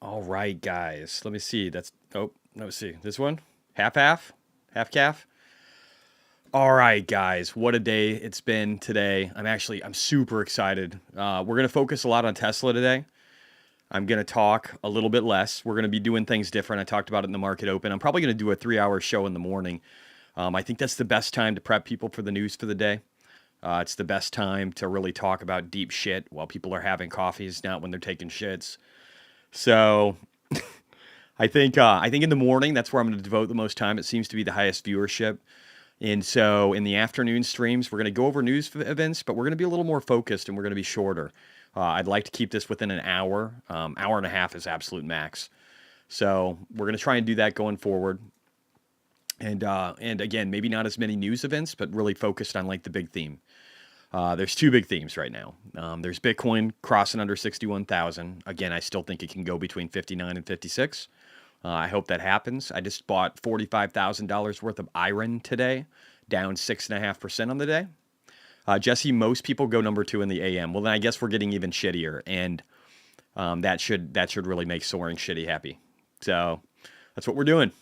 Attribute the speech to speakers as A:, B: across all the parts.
A: All right, guys. Let me see. Let me see. This one? Half half? Half calf? All right, guys. What a day it's been today. I'm super excited. We're going to focus a lot on Tesla today. I'm going to talk a little bit less. We're going to be doing things different. I talked about it in the market open. I'm probably going to do a 3-hour show in the morning. I think that's the best time to prep people for the news for the day. It's the best time to really talk about deep shit while people are having coffees, not when they're taking shits. So I think in the morning that's where I'm going to devote the most time. It seems to be the highest viewership. And so in the afternoon streams, we're going to go over news events, but we're going to be a little more focused and we're going to be shorter. I'd like to keep this within an hour. Hour and a half is absolute max. So we're going to try and do that going forward. And again, maybe not as many news events, but really focused on like the big theme. There's two big themes right now. There's Bitcoin crossing under 61,000. Again, I still think it can go between 59 and 56. I hope that happens. I just bought $45,000 worth of iron today, down 6.5% on the day. Jesse, most people go number 2 in the AM. Well, then I guess we're getting even shittier, and that should really make Soaring Shitty happy. So that's what we're doing.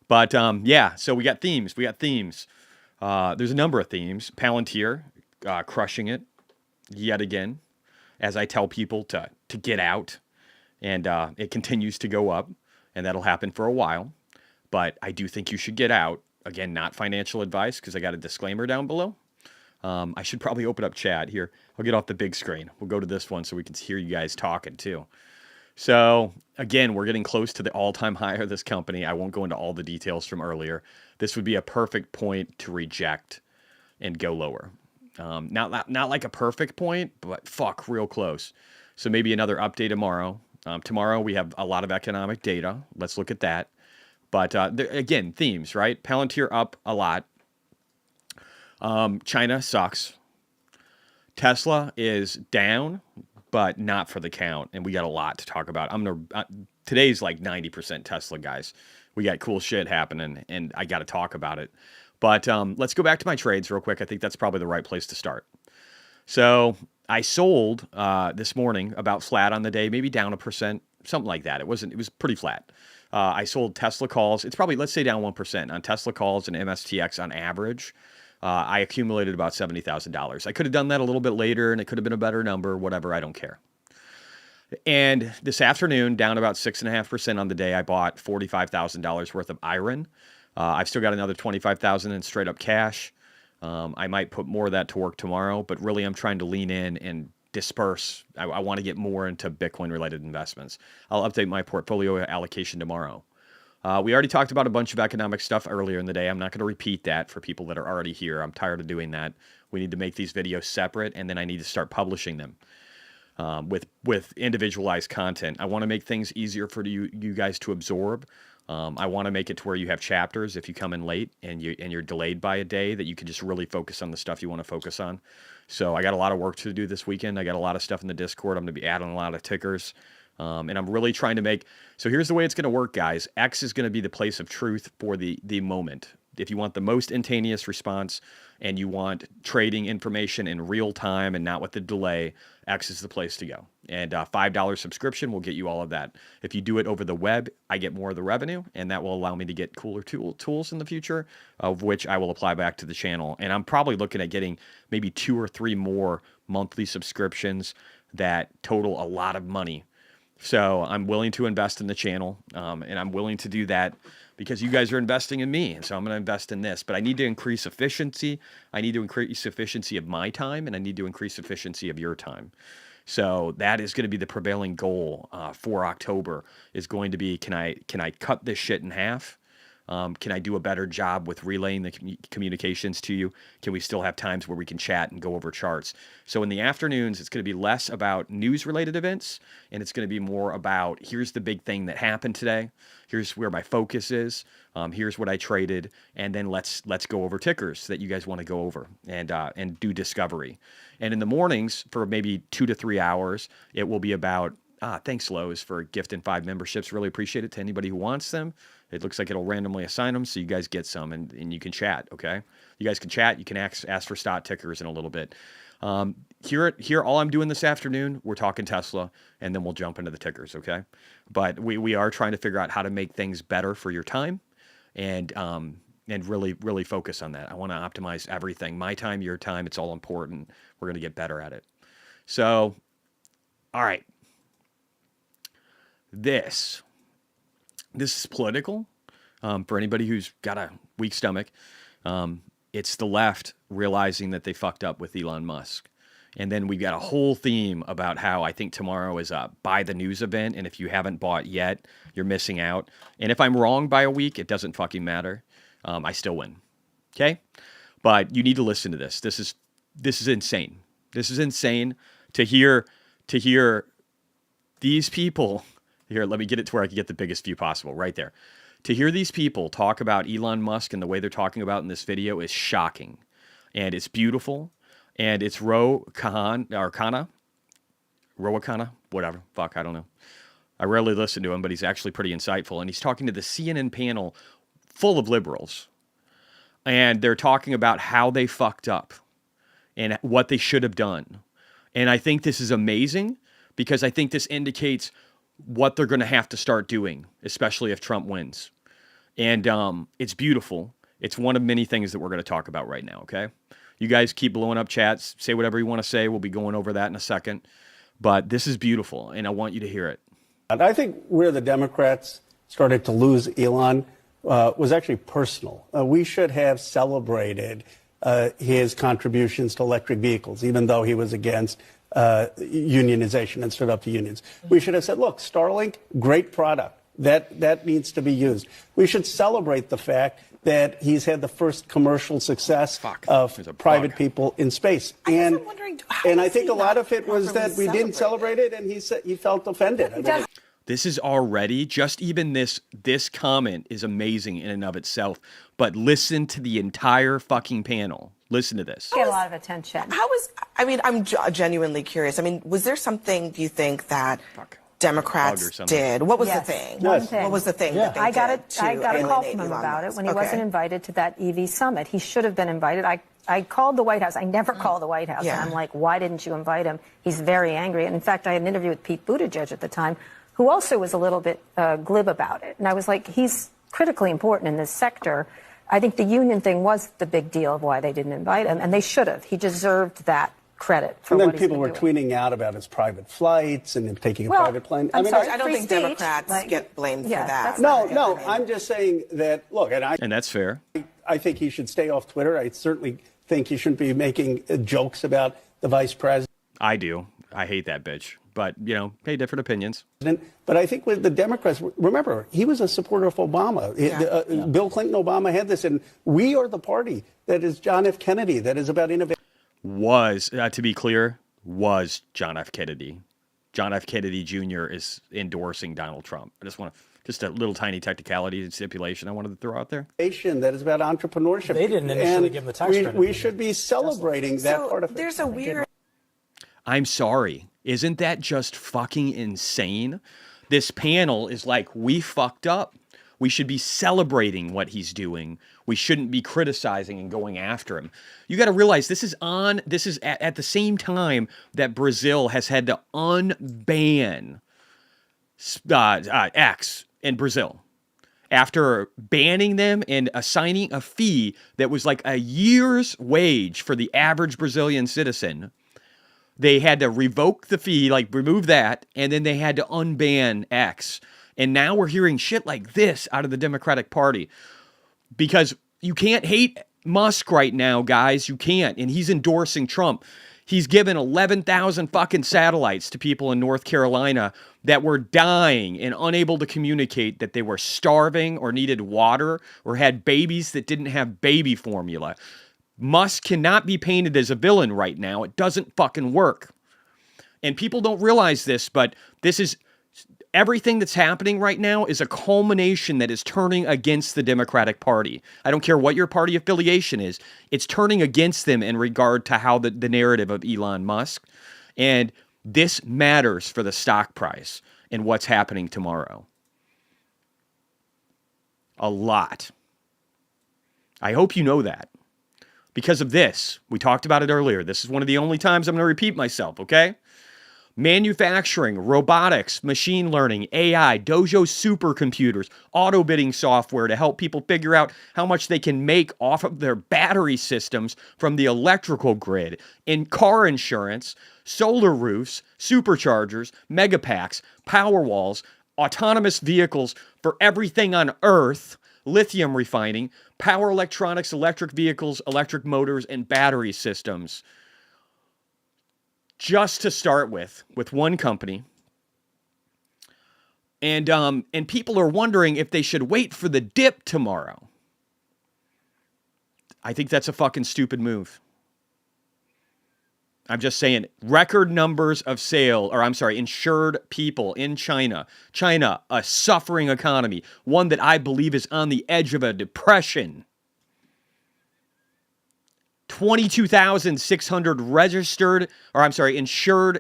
A: But yeah, so we got themes. There's a number of themes. Palantir crushing it yet again, as I tell people to get out, and it continues to go up, and that'll happen for a while. But I do think you should get out. Again, not financial advice, because I got a disclaimer down below. I should probably open up chat here. I'll get off the big screen. We'll go to this one so we can hear you guys talking too. So again, we're getting close to the all-time high of this company. I won't go into all the details from earlier. This would be a perfect point to reject and go lower. Not like a perfect point, but fuck, real close. So maybe another update tomorrow. Tomorrow we have a lot of economic data. Let's look at that. But again, themes, right? Palantir up a lot. China sucks. Tesla is down, but not for the count. And we got a lot to talk about. Today's like 90% Tesla, guys. We got cool shit happening, and I got to talk about it. But let's go back to my trades real quick. I think that's probably the right place to start. So I sold this morning about flat on the day, maybe down 1%, something like that. It was pretty flat. I sold Tesla calls. It's probably, let's say, down 1% on Tesla calls and MSTX on average. I accumulated about $70,000. I could have done that a little bit later, and it could have been a better number, whatever. I don't care. And this afternoon, down about 6.5% on the day, I bought $45,000 worth of iron. I've still got another $25,000 in straight up cash. I might put more of that to work tomorrow, but really I'm trying to lean in and disperse. I want to get more into Bitcoin related investments. I'll update my portfolio allocation tomorrow. We already talked about a bunch of economic stuff earlier in the day. I'm not going to repeat that for people that are already here. I'm tired of doing that. We need to make these videos separate, and then I need to start publishing them with individualized content. I want to make things easier for you guys to absorb. I want to make it to where you have chapters if you come in late and you're delayed by a day, that you can just really focus on the stuff you want to focus on. So I got a lot of work to do this weekend. I got a lot of stuff in the Discord. I'm going to be adding a lot of tickers. And I'm really trying to make, so here's the way it's going to work, guys. X is going to be the place of truth for the moment. If you want the most instantaneous response and you want trading information in real time and not with the delay, X is the place to go. And $5 subscription will get you all of that. If you do it over the web, I get more of the revenue, and that will allow me to get cooler tools in the future, of which I will apply back to the channel. And I'm probably looking at getting maybe 2 or 3 more monthly subscriptions that total a lot of money. So I'm willing to invest in the channel, and I'm willing to do that because you guys are investing in me. And so I'm going to invest in this. But I need to increase efficiency. I need to increase efficiency of my time, and I need to increase efficiency of your time. So that is going to be the prevailing goal for October, is going to be, can I cut this shit in half? Can I do a better job with relaying the communications to you? Can we still have times where we can chat and go over charts? So in the afternoons, it's going to be less about news-related events, and it's going to be more about, here's the big thing that happened today. Here's where my focus is. Here's what I traded, and then let's go over tickers that you guys want to go over and do discovery. And in the mornings, for maybe 2 to 3 hours, it will be about, thanks, Lowe's, for gifting 5 memberships. Really appreciate it to anybody who wants them. It looks like it'll randomly assign them, so you guys get some, and you can chat, okay? You guys can chat. You can ask for stock tickers in a little bit. Here, all I'm doing this afternoon, we're talking Tesla, and then we'll jump into the tickers, okay? But we are trying to figure out how to make things better for your time, and really, really focus on that. I want to optimize everything. My time, your time, it's all important. We're going to get better at it. So, all right. This is political for anybody who's got a weak stomach. It's the left realizing that they fucked up with Elon Musk. And then we've got a whole theme about how I think tomorrow is a buy the news event. And if you haven't bought yet, you're missing out. And if I'm wrong by a week, it doesn't fucking matter. I still win. Okay? But you need to listen to this. This is insane. This is insane to hear these people. Here, let me get it to where I can get the biggest view possible right there. To hear these people talk about Elon Musk and the way they're talking about in this video is shocking. And it's beautiful. And it's Ro Khanna, whatever. Fuck, I don't know. I rarely listen to him, but he's actually pretty insightful. And he's talking to the CNN panel full of liberals. And they're talking about how they fucked up and what they should have done. And I think this is amazing because I think this indicates what they're going to have to start doing, especially if Trump wins. And it's beautiful. It's one of many things that we're going to talk about right now, okay? You guys keep blowing up chats. Say whatever you want to say. We'll be going over that in a second. But this is beautiful, and I want you to hear it.
B: And I think where the Democrats started to lose Elon was actually personal. We should have celebrated his contributions to electric vehicles, even though he was against unionization and stood up to unions. We should have said, look, Starlink, great product. That needs to be used. We should celebrate the fact that he's had the first commercial success of private people in space. And I think a lot of it was that we didn't celebrate it, and he felt offended. I mean,
A: this is already, just even this comment is amazing in and of itself. But listen to the entire fucking panel. Listen to this.
C: Get a lot of attention.
D: I'm genuinely curious. I mean, was there something, do you think, that Democrats did? What was the thing?
C: One thing.
D: What was the thing that they
C: I got
D: did
C: I got a call
D: alienate
C: from him
D: Elon
C: about it
D: Musk?
C: when he wasn't invited to that EV summit. He should have been invited. I called the White House. I never call the White House.
D: Yeah.
C: And I'm like, why didn't you invite him? He's very angry. And in fact, I had an interview with Pete Buttigieg at the time, who also was a little bit glib about it. And I was like, he's critically important in this sector. I think the union thing was the big deal of why they didn't invite him, and they should have. He deserved that credit for what he's been doing.
B: And then people were tweeting out about his private flights and him taking a private plane.
C: I'm sorry,
D: I don't think Democrats get blamed for that.
B: No, I'm just saying that, look,
A: and that's fair.
B: I think he should stay off Twitter. I certainly think he shouldn't be making jokes about the vice president.
A: I do. I hate that bitch. But, hey, different opinions.
B: But I think with the Democrats, remember, he was a supporter of Obama. Bill Clinton, Obama had this, and we are the party that is John F. Kennedy, that is about innovation.
A: To be clear, was John F. Kennedy. John F. Kennedy Jr. is endorsing Donald Trump. I just want to, just a little tiny technicality and stipulation I wanted to throw out there.
B: That is about entrepreneurship.
E: They didn't initially give him the tax credit.
B: We should be celebrating that part of it.
D: There's a weird...
A: I'm sorry. Isn't that just fucking insane? This panel is like, we fucked up. We should be celebrating what he's doing. We shouldn't be criticizing and going after him. You got to realize this is at the same time that Brazil has had to unban X in Brazil after banning them and assigning a fee that was like a year's wage for the average Brazilian citizen. They had to revoke the fee, like remove that, and then they had to unban X. And now we're hearing shit like this out of the Democratic Party because you can't hate Musk right now, guys. You can't. And he's endorsing Trump. He's given 11,000 fucking satellites to people in North Carolina that were dying and unable to communicate that they were starving or needed water or had babies that didn't have baby formula. Musk cannot be painted as a villain right now. It doesn't fucking work. And people don't realize this, but this is everything that's happening right now is a culmination that is turning against the Democratic Party. I don't care what your party affiliation is. It's turning against them in regard to how the narrative of Elon Musk. And this matters for the stock price and what's happening tomorrow. A lot. I hope you know that. Because of this, we talked about it earlier. This is one of the only times I'm going to repeat myself, okay? Manufacturing, robotics, machine learning, AI, Dojo supercomputers, auto bidding software to help people figure out how much they can make off of their battery systems from the electrical grid, in car insurance, solar roofs, superchargers, megapacks, power walls, autonomous vehicles for everything on Earth, lithium refining, power electronics, electric vehicles, electric motors, and battery systems. Just to start with one company. And people are wondering if they should wait for the dip tomorrow. I think that's a fucking stupid move. I'm just saying, record numbers of insured people in China. China, a suffering economy, one that I believe is on the edge of a depression. 22,600 insured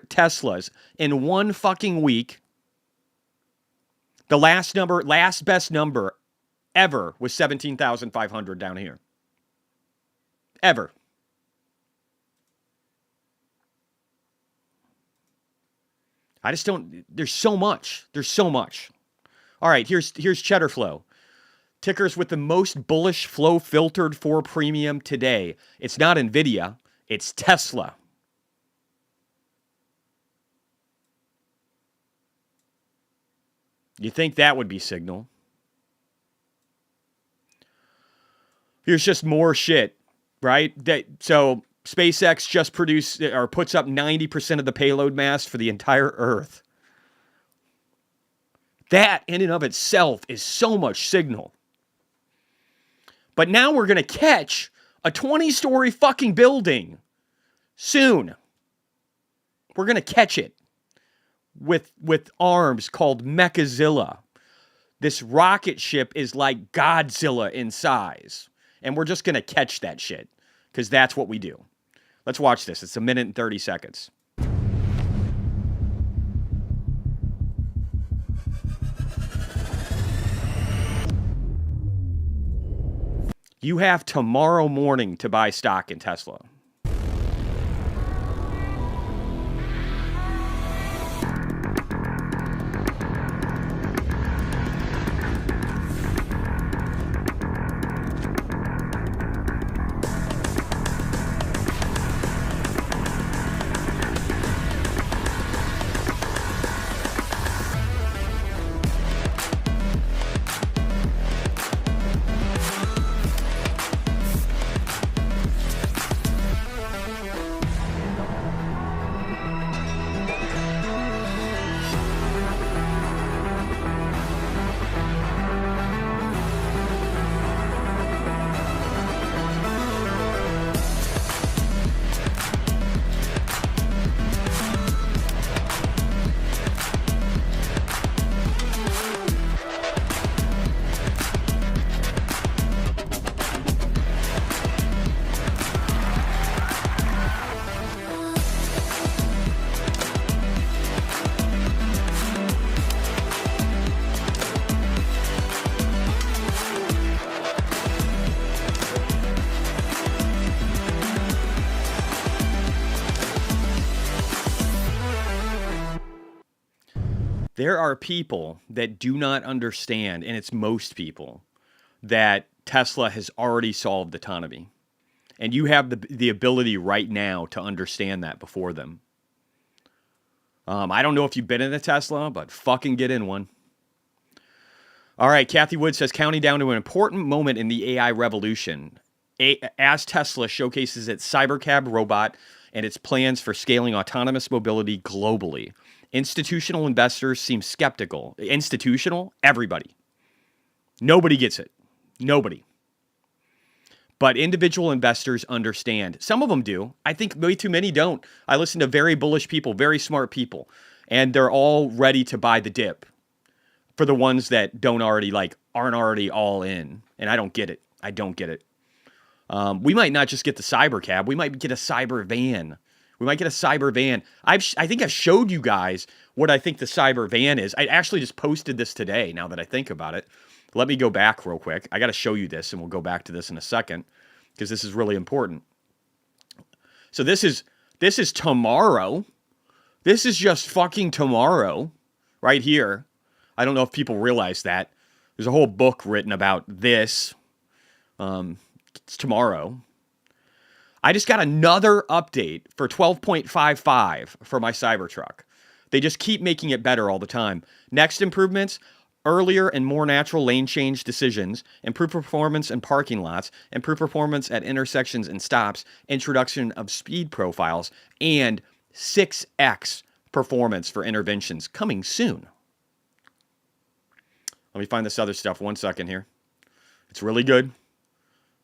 A: Teslas in one fucking week. The last best number ever was 17,500 down here. Ever. I just don't, there's so much. All right, here's Cheddar Flow. Tickers with the most bullish flow filtered for premium today. It's not NVIDIA, it's Tesla. You think that would be signal? Here's just more shit, right? So SpaceX just puts up 90% of the payload mass for the entire Earth. That in and of itself is so much signal. But now we're going to catch a 20-story fucking building soon. We're going to catch it with arms called Mechazilla. This rocket ship is like Godzilla in size. And we're just going to catch that shit. because that's what we do. Let's watch this. It's 1 minute and 30 seconds. You have tomorrow morning to buy stock in Tesla. There are people that do not understand, and it's most people, that Tesla has already solved autonomy. And you have the ability right now to understand that before them. I don't know if you've been in a Tesla, but fucking get in one. All right, Kathy Wood says, counting down to an important moment in the AI revolution. As Tesla showcases its Cybercab robot and its plans for scaling autonomous mobility globally. Institutional investors seem skeptical. Institutional? Everybody. Nobody gets it. Nobody. But individual investors understand. Some of them do. I think way too many don't. I listen to very bullish people, very smart people, and they're all ready to buy the dip for the ones that aren't already all in. And I don't get it. I don't get it. We might not just get the Cybercab. We might get a cyber van. We might get a cyber van. I think I've showed you guys what I think the cyber van is. I actually just posted this today, now that I think about it. Let me go back real quick. I got to show you this, and we'll go back to this in a second, because this is really important. So this is tomorrow. This is just fucking tomorrow, right here. I don't know if people realize that. There's a whole book written about this. It's tomorrow. I just got another update for 12.55 for my Cybertruck. They just keep making it better all the time. Next improvements, earlier and more natural lane change decisions, improved performance in parking lots, improved performance at intersections and stops, introduction of speed profiles, and 6x performance for interventions coming soon. Let me find this other stuff 1 second here. It's really good.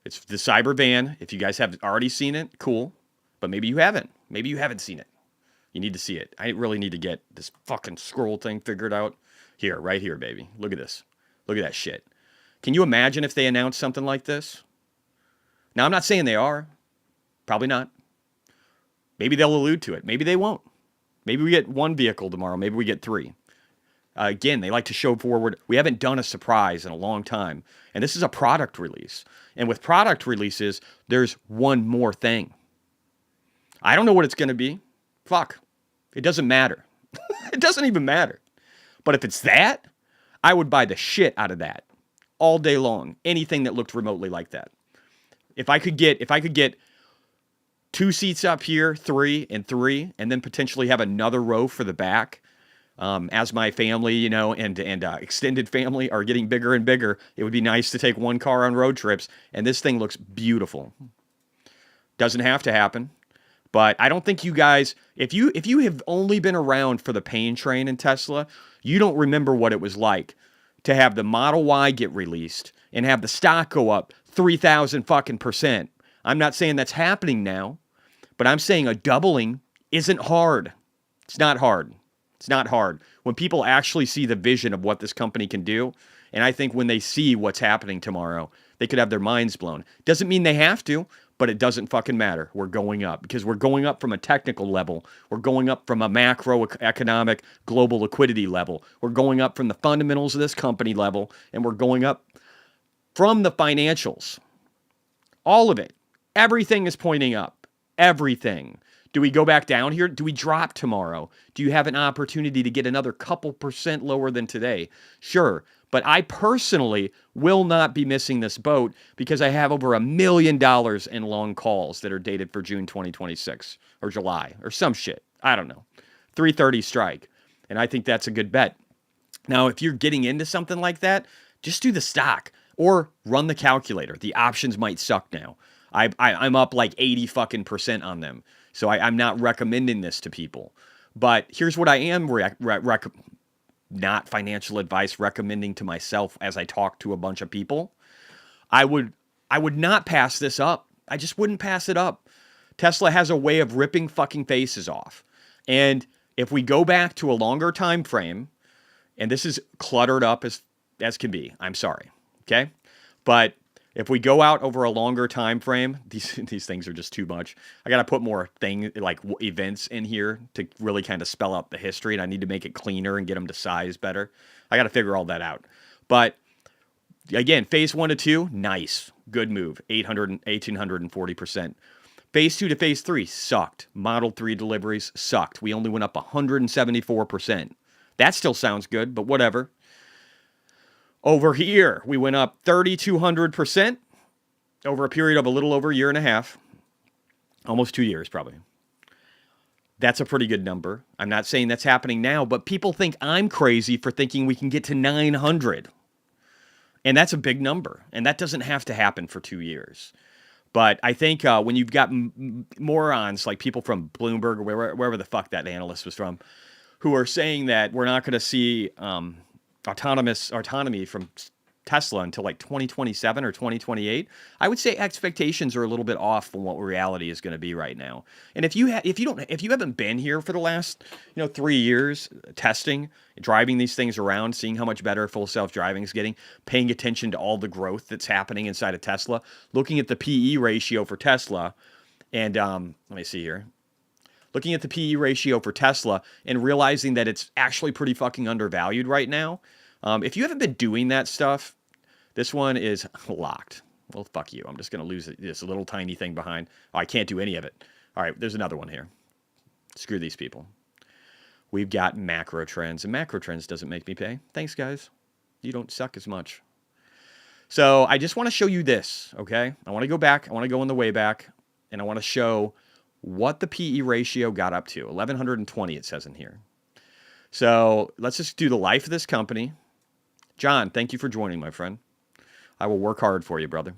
A: It's the cyber van. If you guys have already seen it, cool. But maybe you haven't. Maybe you haven't seen it. You need to see it. I really need to get this fucking scroll thing figured out. Here, right here, baby. Look at this. Look at that shit. Can you imagine if they announced something like this? Now, I'm not saying they are. Probably not. Maybe they'll allude to it. Maybe they won't. Maybe we get one vehicle tomorrow. Maybe we get 3. Again, they like to show forward. We haven't done a surprise in a long time. And this is a product release. And with product releases, there's one more thing. I don't know what it's going to be. Fuck. It doesn't matter. It doesn't even matter. But if it's that, I would buy the shit out of that all day long. Anything that looked remotely like that. If I could get 2 seats up here, 3 and 3, and then potentially have another row for the back, as my family, and extended family are getting bigger and bigger, it would be nice to take one car on road trips. And this thing looks beautiful. Doesn't have to happen. But I don't think you guys, if you have only been around for the pain train in Tesla, you don't remember what it was like to have the Model Y get released and have the stock go up 3,000 fucking %. I'm not saying that's happening now, but I'm saying a doubling isn't hard. It's not hard. It's not hard. When people actually see the vision of what this company can do, and I think when they see what's happening tomorrow, they could have their minds blown. Doesn't mean they have to, but it doesn't fucking matter. We're going up because we're going up from a technical level. We're going up from a macroeconomic global liquidity level. We're going up from the fundamentals of this company level, and we're going up from the financials. All of it. Everything is pointing up. Everything. Do we go back down here? Do we drop tomorrow? Do you have an opportunity to get another couple % lower than today? Sure. But I personally will not be missing this boat because I have over $1 million in long calls that are dated for June 2026 or July or some shit. I don't know. 330 strike. And I think that's a good bet. Now, if you're getting into something like that, just do the stock or run the calculator. The options might suck now. I'm up like 80 fucking % on them. So I'm not recommending this to people. But here's what I am not financial advice recommending to myself as I talk to a bunch of people. I would not pass this up. I just wouldn't pass it up. Tesla has a way of ripping fucking faces off. And if we go back to a longer time frame, and this is cluttered up as can be, I'm sorry. Okay? But if we go out over a longer time frame, these things are just too much. I got to put more events in here to really kind of spell out the history, and I need to make it cleaner and get them to size better. I got to figure all that out. But again, phase 1 to 2, nice. Good move. 1,840%. Phase 2 to phase 3 sucked. Model 3 deliveries sucked. We only went up 174%. That still sounds good, but whatever. Over here, we went up 3,200% over a period of a little over a year and a half. Almost 2 years, probably. That's a pretty good number. I'm not saying that's happening now, but people think I'm crazy for thinking we can get to 900. And that's a big number. And that doesn't have to happen for 2 years. But I think when you've got morons like people from Bloomberg or wherever the fuck that analyst was from, who are saying that we're not going to see autonomy from Tesla until like 2027 or 2028, I would say expectations are a little bit off from what reality is going to be right now. And if you haven't been here for the last 3 years testing, driving these things around, seeing how much better full self-driving is getting, paying attention to all the growth that's happening inside of Tesla, looking at the PE ratio for Tesla, and let me see here. Looking at the PE ratio for Tesla and realizing that it's actually pretty fucking undervalued right now. If you haven't been doing that stuff, this one is locked. Well, fuck you. I'm just going to lose this little tiny thing behind. Oh, I can't do any of it. All right, there's another one here. Screw these people. We've got macro trends, and macro trends doesn't make me pay. Thanks, guys. You don't suck as much. So I just want to show you this, okay? I want to go back. I want to go on the way back, and I want to show what the PE ratio got up to. 1,120, it says in here. So let's just do the life of this company. John, thank you for joining, my friend. I will work hard for you, brother.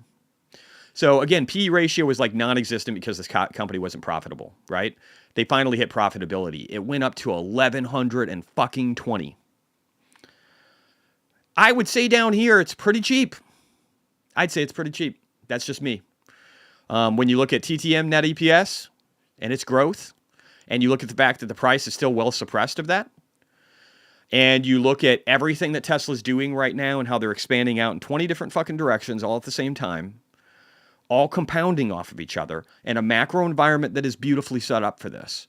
A: So again, PE ratio was like non-existent because this company wasn't profitable, right? They finally hit profitability. It went up to 1,120. I would say down here, it's pretty cheap. I'd say it's pretty cheap. That's just me. When you look at TTM net EPS and its growth, and you look at the fact that the price is still well suppressed of that, and you look at everything that Tesla's doing right now and how they're expanding out in 20 different fucking directions all at the same time, all compounding off of each other, and a macro environment that is beautifully set up for this.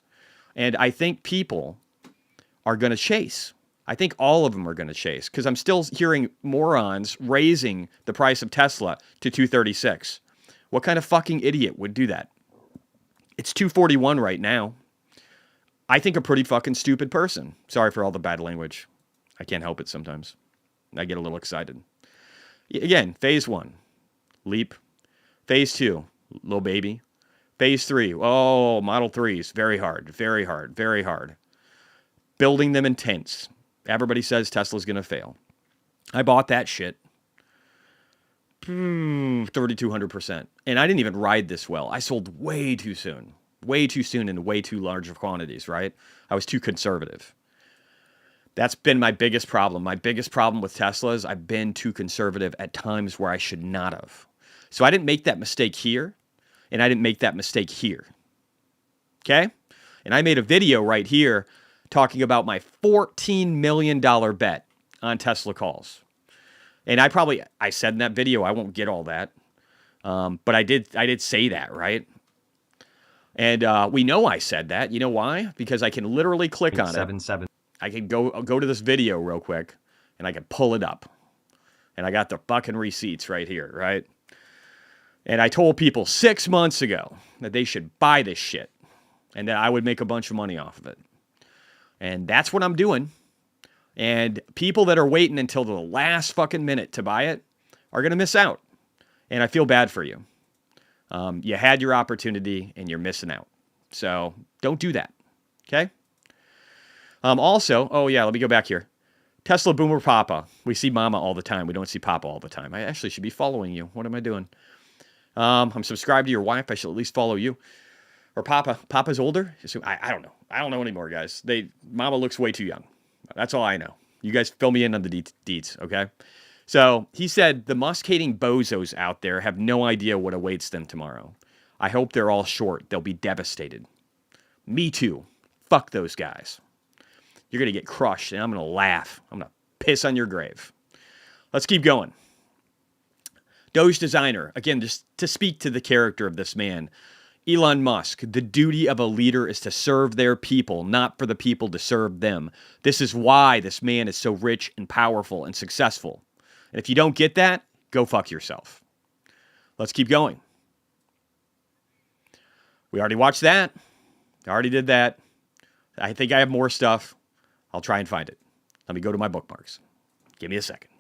A: And I think people are going to chase. I think all of them are going to chase because I'm still hearing morons raising the price of Tesla to 236. What kind of fucking idiot would do that? It's 241 right now. I think a pretty fucking stupid person. Sorry for all the bad language. I can't help it sometimes. I get a little excited. Again, phase 1, leap. Phase 2, little baby. Phase 3, oh, Model 3s, very hard, very hard, very hard. Building them intense. Everybody says Tesla's going to fail. I bought that shit. 3,200%. And I didn't even ride this well. I sold way too soon. Way too soon in way too large of quantities, right? I was too conservative. That's been my biggest problem. My biggest problem with Tesla is I've been too conservative at times where I should not have. So I didn't make that mistake here, and I didn't make that mistake here. Okay? And I made a video right here talking about my $14 million bet on Tesla calls. And I said in that video, I won't get all that. But I did say that, right? And we know I said that. You know why? Because I can literally click on it. I can go to this video real quick, and I can pull it up. And I got the fucking receipts right here, right? And I told people 6 months ago that they should buy this shit and that I would make a bunch of money off of it. And that's what I'm doing. And people that are waiting until the last fucking minute to buy it are going to miss out. And I feel bad for you. You had your opportunity and you're missing out. So don't do that. Okay? Also, oh yeah, let me go back here. Tesla Boomer Papa. We see Mama all the time. We don't see Papa all the time. I actually should be following you. What am I doing? I'm subscribed to your wife. I should at least follow you. Or Papa. Papa's older? I don't know. I don't know anymore, guys. Mama looks way too young. That's all I know. You guys fill me in on the deets, okay? So he said the Musk-hating bozos out there have no idea what awaits them tomorrow. I hope they're all short. They'll be devastated. Me too. Fuck those guys. You're going to get crushed, and I'm going to laugh. I'm going to piss on your grave. Let's keep going. Doge designer. Again, just to speak to the character of this man. Elon Musk, the duty of a leader is to serve their people, not for the people to serve them. This is why this man is so rich and powerful and successful. And if you don't get that, go fuck yourself. Let's keep going. We already watched that. I already did that. I think I have more stuff. I'll try and find it. Let me go to my bookmarks. Give me a second.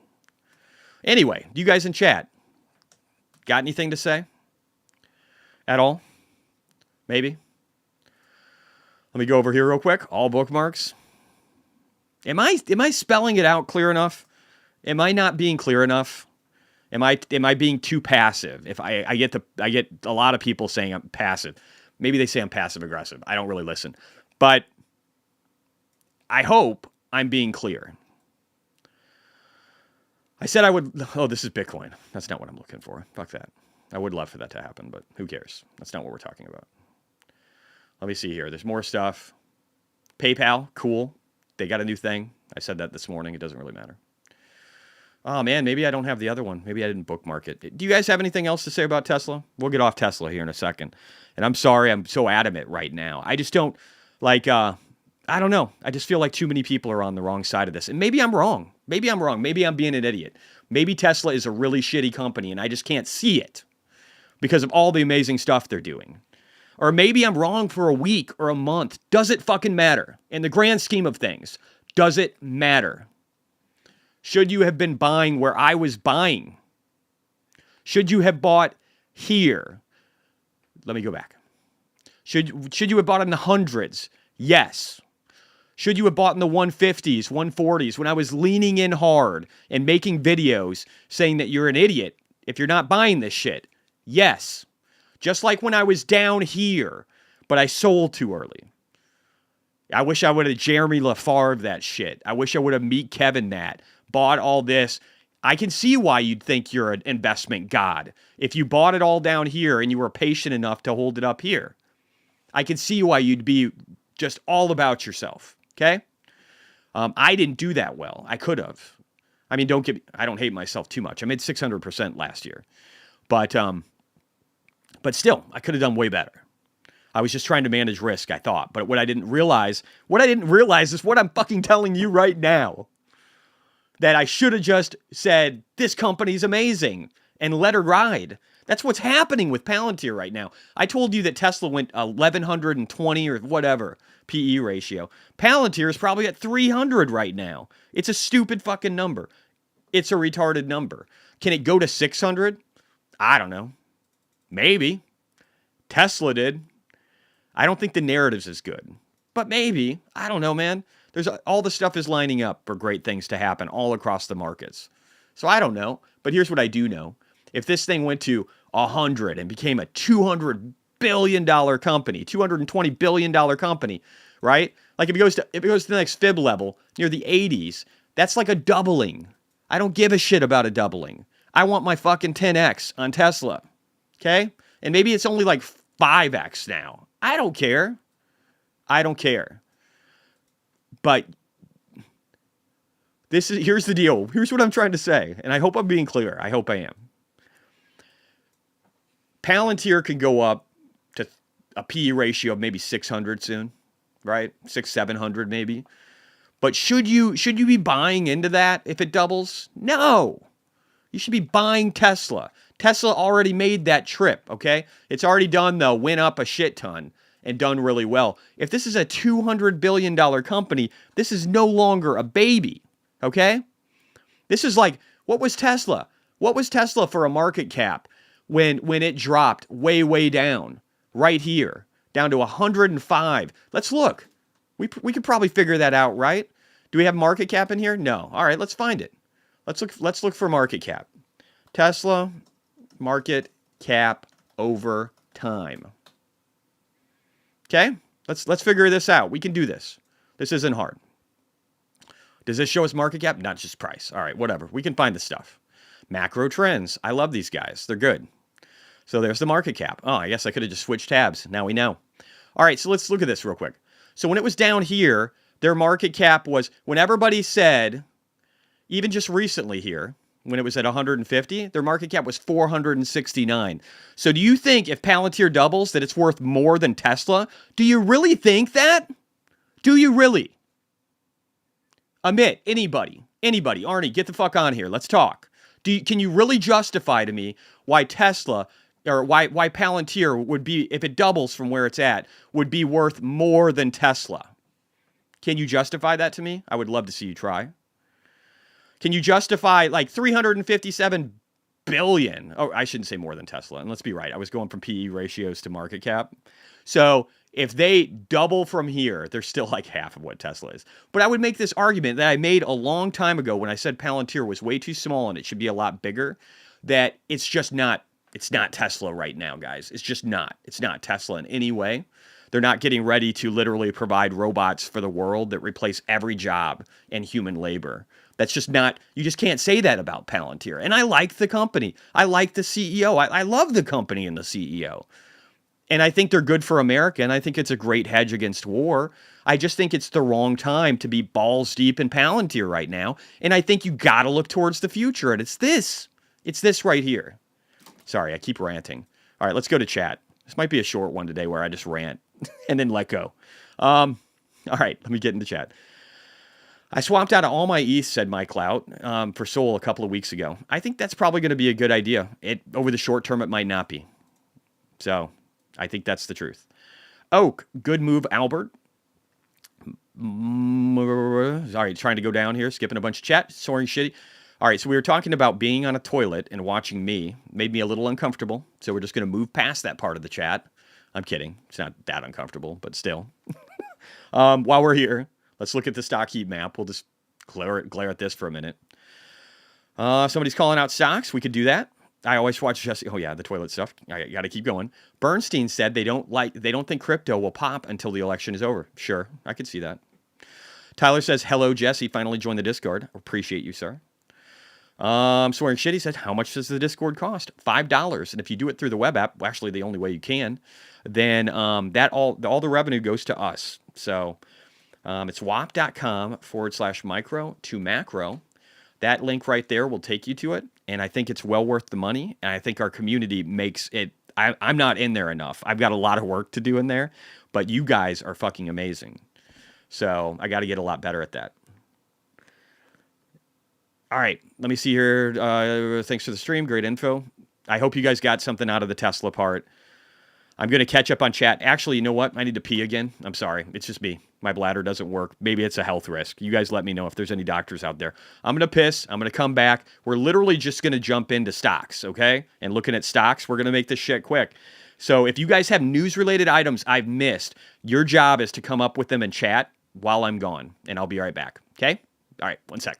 A: Anyway, you guys in chat, got anything to say? At all? Maybe? Let me go over here real quick. All bookmarks. Am I spelling it out clear enough? Am I not being clear enough? Am I being too passive? If I get a lot of people saying I'm passive. Maybe they say I'm passive aggressive. I don't really listen. But I hope I'm being clear. I said I would... Oh, this is Bitcoin. That's not what I'm looking for. Fuck that. I would love for that to happen, but who cares? That's not what we're talking about. Let me see here. There's more stuff. PayPal, cool. They got a new thing. I said that this morning. It doesn't really matter. Oh, man, maybe I don't have the other one. Maybe I didn't bookmark it. Do you guys have anything else to say about Tesla? We'll get off Tesla here in a second. And I'm sorry I'm so adamant right now. I just don't, I don't know. I just feel like too many people are on the wrong side of this. And maybe I'm wrong. Maybe I'm wrong. Maybe I'm being an idiot. Maybe Tesla is a really shitty company and I just can't see it because of all the amazing stuff they're doing. Or maybe I'm wrong for a week or a month. Does it fucking matter? In the grand scheme of things, does it matter? Should you have been buying where I was buying? Should you have bought here? Let me go back. Should you have bought in the hundreds? Yes. Should you have bought in the 150s, 140s when I was leaning in hard and making videos saying that you're an idiot if you're not buying this shit? Yes. Just like when I was down here, but I sold too early. I wish I would have Jeremy LaFarve that shit. I wish I would have Meet Kevin that. Bought all this. I can see why you'd think you're an investment god. If you bought it all down here and you were patient enough to hold it up here. I can see why you'd be just all about yourself. Okay? I didn't do that well. I could have. I mean, I don't hate myself too much. I made 600% last year. But still, I could have done way better. I was just trying to manage risk, I thought. But what I didn't realize is what I'm fucking telling you right now. That I should have just said, this company's amazing, and let her ride. That's what's happening with Palantir right now. I told you that Tesla went 1,120 or whatever PE ratio. Palantir is probably at 300 right now. It's a stupid fucking number. It's a retarded number. Can it go to 600? I don't know. Maybe. Tesla did. I don't think the narrative's as good. But maybe. I don't know, man. All the stuff is lining up for great things to happen all across the markets. So I don't know. But here's what I do know. If this thing went to 100 and became a $200 billion company, $220 billion company, right? Like if it goes to the next fib level near the 80s, that's like a doubling. I don't give a shit about a doubling. I want my fucking 10x on Tesla. Okay? And maybe it's only like 5x now. I don't care. But here's the deal. Here's what I'm trying to say. And I hope I'm being clear. I hope I am. Palantir could go up to a PE ratio of maybe 600 soon, right? 700 maybe. But should you be buying into that if it doubles? No. You should be buying Tesla. Tesla already made that trip, okay? It's already done, though, went up a shit ton and done really well. If this is a $200 billion company, this is no longer a baby, okay? This is like, what was Tesla? What was Tesla for a market cap when it dropped way, way down? Right here, down to 105. Let's look. We could probably figure that out, right? Do we have market cap in here? No. All right, let's find it. Let's look for market cap. Tesla market cap over time. Okay? Let's figure this out. We can do this. This isn't hard. Does this show us market cap? Not just price. All right, whatever. We can find the stuff. Macro trends. I love these guys. They're good. So there's the market cap. Oh, I guess I could have just switched tabs. Now we know. All right, so let's look at this real quick. So when it was down here, their market cap was, when everybody said, even just recently here, when it was at 150, their market cap was 469. So do you think if Palantir doubles that it's worth more than Tesla? Do you really think that? Do you really? Amit, anybody, Arnie, get the fuck on here. Let's talk. Can you really justify to me why Tesla or why Palantir would be, if it doubles from where it's at, would be worth more than Tesla? Can you justify that to me? I would love to see you try. Can you justify like 357 billion? Oh, I shouldn't say more than Tesla. And let's be right. I was going from PE ratios to market cap. So if they double from here, they're still like half of what Tesla is. But I would make this argument that I made a long time ago when I said Palantir was way too small and it should be a lot bigger, that it's just not, it's not Tesla right now, guys. It's just not. It's not Tesla in any way. They're not getting ready to literally provide robots for the world that replace every job and human labor. That's just not, you just can't say that about Palantir. And I like the company. I like the CEO. I love the company and the CEO. And I think they're good for America, and I think it's a great hedge against war. I just think it's the wrong time to be balls deep in Palantir right now. And I think you got to look towards the future, and it's this. It's this right here. Sorry, I keep ranting. All right, let's go to chat. This might be a short one today where I just rant and then let go. All right, let me get into chat. I swapped out of all my ETH, said Mike Clout, for Sol a couple of weeks ago. I think that's probably going to be a good idea. Over the short term, it might not be. So I think that's the truth. Oak, good move, Albert. Sorry, trying to go down here, skipping a bunch of chat, soaring shitty. All right, so we were talking about being on a toilet and watching me. Made me a little uncomfortable, so we're just going to move past that part of the chat. I'm kidding. It's not that uncomfortable, but still. While we're here, let's look at the stock heat map. We'll just glare at this for a minute. Somebody's calling out stocks. We could do that. I always watch Jesse. Oh yeah, the toilet stuff. I got to keep going. Bernstein said they don't think crypto will pop until the election is over. Sure, I could see that. Tyler says, hello, Jesse. Finally joined the Discord. Appreciate you, sir. Swearing Shitty said, how much does the Discord cost? $5. And if you do it through the web app, well, actually the only way you can, then that all the revenue goes to us. So it's wap.com/micro to macro. That link right there will take you to it. And I think it's well worth the money. And I think our community makes it, I'm not in there enough. I've got a lot of work to do in there, but you guys are fucking amazing. So I got to get a lot better at that. All right, let me see here. Thanks for the stream. Great info. I hope you guys got something out of the Tesla part. I'm going to catch up on chat. Actually, you know what? I need to pee again. I'm sorry. It's just me. My bladder doesn't work. Maybe it's a health risk. You guys let me know if there's any doctors out there. I'm going to piss. I'm going to come back. We're literally just going to jump into stocks, okay? And looking at stocks, we're going to make this shit quick. So if you guys have news-related items I've missed, your job is to come up with them in chat while I'm gone, and I'll be right back, okay? All right, one sec.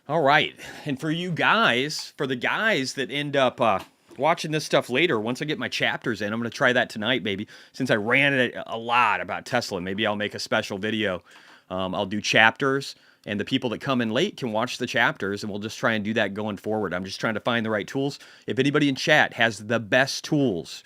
A: All right. And for you guys, for the guys that end up watching this stuff later, once I get my chapters in, I'm going to try that tonight, maybe. Since I ran it a lot about Tesla, maybe I'll make a special video. I'll do chapters, and the people that come in late can watch the chapters, and we'll just try and do that going forward. I'm just trying to find the right tools. If anybody in chat has the best tools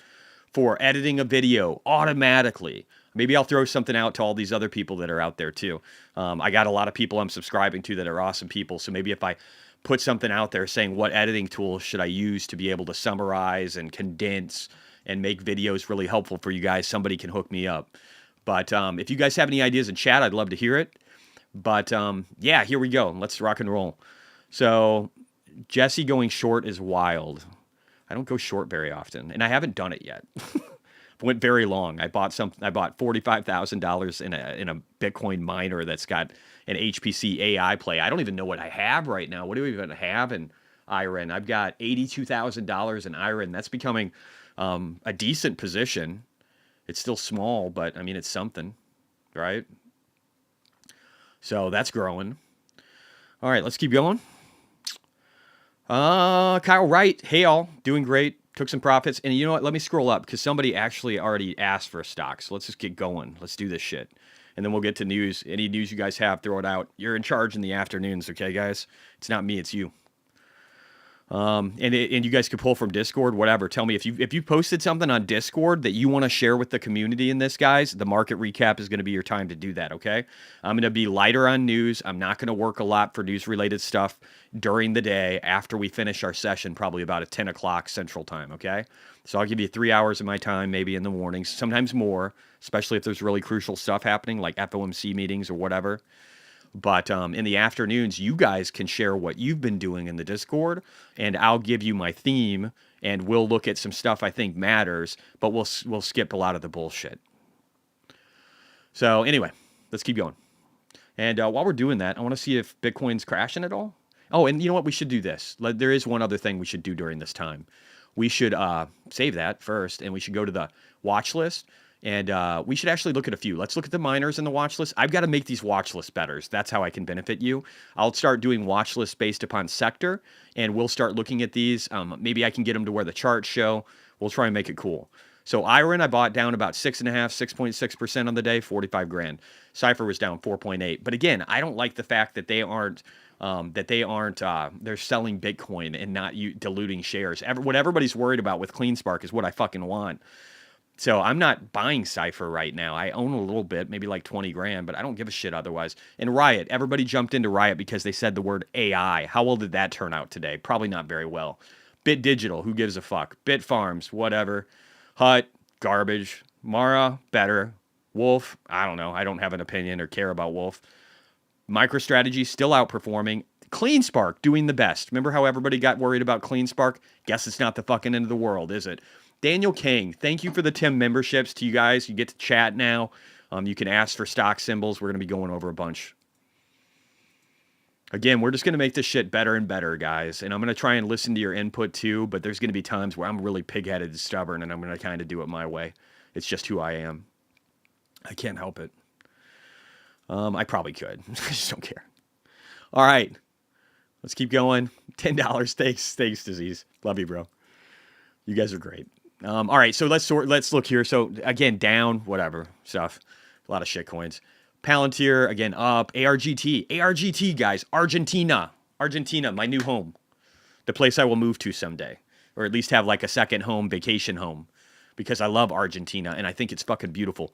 A: for editing a video automatically, maybe I'll throw something out to all these other people that are out there too. I got a lot of people I'm subscribing to that are awesome people. So maybe if I put something out there saying what editing tools should I use to be able to summarize and condense and make videos really helpful for you guys, somebody can hook me up. But if you guys have any ideas in chat, I'd love to hear it. But yeah, here we go. Let's rock and roll. So Jesse going short is wild. I don't go short very often, and I haven't done it yet. Went very long. I bought $45,000 in a Bitcoin miner that's got an HPC AI play. I don't even know what I have right now. What do we even have in IREN? I've got $82,000 in IREN. That's becoming a decent position. It's still small, but I mean, it's something, right? So that's growing. All right, let's keep going. Kyle Wright, hey all, doing great. Took some profits. And you know what? Let me scroll up because somebody actually already asked for a stock. So let's just get going. Let's do this shit. And then we'll get to news. Any news you guys have, throw it out. You're in charge in the afternoons, okay, guys? It's not me, it's you. And you guys can pull from Discord, whatever. Tell me if you posted something on Discord that you want to share with the community in this, guys. The market recap is going to be your time to do that, okay? I'm going to be lighter on news. I'm not going to work a lot for news-related stuff during the day after we finish our session, probably about at 10 o'clock Central Time, okay? So I'll give you 3 hours of my time, maybe in the mornings, sometimes more, especially if there's really crucial stuff happening, like FOMC meetings or whatever. But in the afternoons, you guys can share what you've been doing in the Discord, and I'll give you my theme, and we'll look at some stuff I think matters, but we'll skip a lot of the bullshit. So anyway, let's keep going. And while we're doing that, I want to see if Bitcoin's crashing at all. Oh, and you know what? We should do this. There is one other thing we should do during this time. We should save that first, and we should go to the watch list. And we should actually look at a few. Let's look at the miners in the watch list. I've got to make these watch lists better. That's how I can benefit you. I'll start doing watch lists based upon sector, and we'll start looking at these. Maybe I can get them to where the charts show. We'll try and make it cool. So IREN, I bought down about 6.6% on the day, 45 grand. Cypher was down 4.8. But again, I don't like the fact that they aren't. They're selling Bitcoin and not diluting shares. What everybody's worried about with CleanSpark is what I fucking want. So I'm not buying Cypher right now. I own a little bit, maybe like 20 grand, but I don't give a shit otherwise. And Riot, everybody jumped into Riot because they said the word AI. How well did that turn out today? Probably not very well. Bit Digital, who gives a fuck? Bit Farms, whatever. Hut, garbage. Mara, better. Wolf, I don't know. I don't have an opinion or care about Wolf. MicroStrategy still outperforming. CleanSpark doing the best. Remember how everybody got worried about CleanSpark? Guess it's not the fucking end of the world, is it? Daniel King, thank you for the 10 memberships to you guys. You get to chat now. You can ask for stock symbols. We're going to be going over a bunch. Again, we're just going to make this shit better and better, guys. And I'm going to try and listen to your input too, but there's going to be times where I'm really pig-headed and stubborn, and I'm going to kind of do it my way. It's just who I am. I can't help it. I probably could. I just don't care. All right. Let's keep going. $10. Thanks, Disease. Love you, bro. You guys are great. All right, so let's look here. So again, down, whatever stuff. A lot of shit coins. Palantir again up. ARGT, guys. Argentina, my new home, the place I will move to someday, or at least have like a second home, vacation home, because I love Argentina and I think it's fucking beautiful.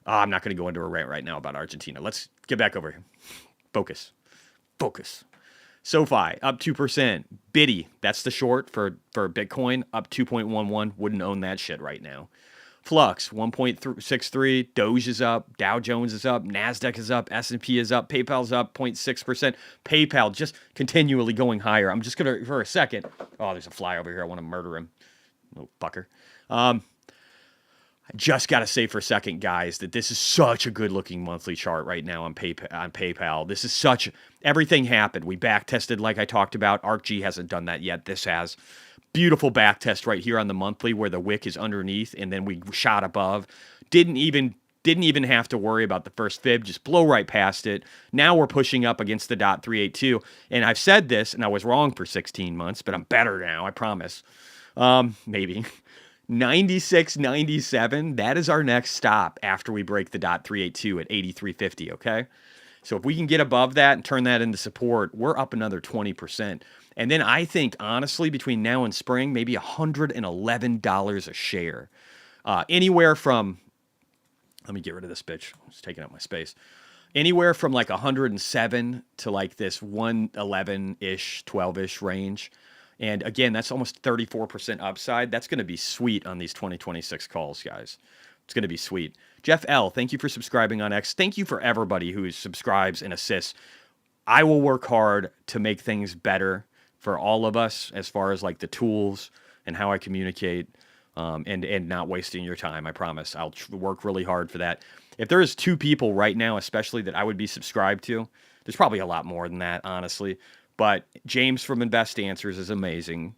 A: I'm not going to go into a rant right now about Argentina. Let's get back over here. Focus. SoFi, up 2%. Biddy, that's the short for Bitcoin, up 2.11. Wouldn't own that shit right now. Flux, 1.63. Doge is up. Dow Jones is up. NASDAQ is up. S&P is up. PayPal's up 0.6%. PayPal just continually going higher. I'm just going to, for a second. Oh, there's a fly over here. I want to murder him. Little fucker. I just got to say for a second, guys, that this is such a good-looking monthly chart right now on PayPal. This is everything happened. We back-tested like I talked about. ArcG hasn't done that yet. This has. Beautiful back test right here on the monthly where the wick is underneath, and then we shot above. Didn't even Didn't even have to worry about the first fib, just blow right past it. Now we're pushing up against the .382. And I've said this, and I was wrong for 16 months, but I'm better now, I promise. Maybe. 96, 97, that is our next stop after we break the .382 at 83.50, okay? So if we can get above that and turn that into support, we're up another 20%. And then I think, honestly, between now and spring, maybe $111 a share. Anywhere from, let me get rid of this bitch. It's taking up my space. Anywhere from like 107 to like this 111-ish, 12-ish range. And again, that's almost 34% upside. That's going to be sweet on these 2026 calls, guys. It's going to be sweet. Jeff L., thank you for subscribing on X. Thank you for everybody who subscribes and assists. I will work hard to make things better for all of us as far as like the tools and how I communicate, and not wasting your time. I promise. I'll work really hard for that. If there is 2 people right now, especially that I would be subscribed to, there's probably a lot more than that, honestly. But James from Invest Answers is amazing.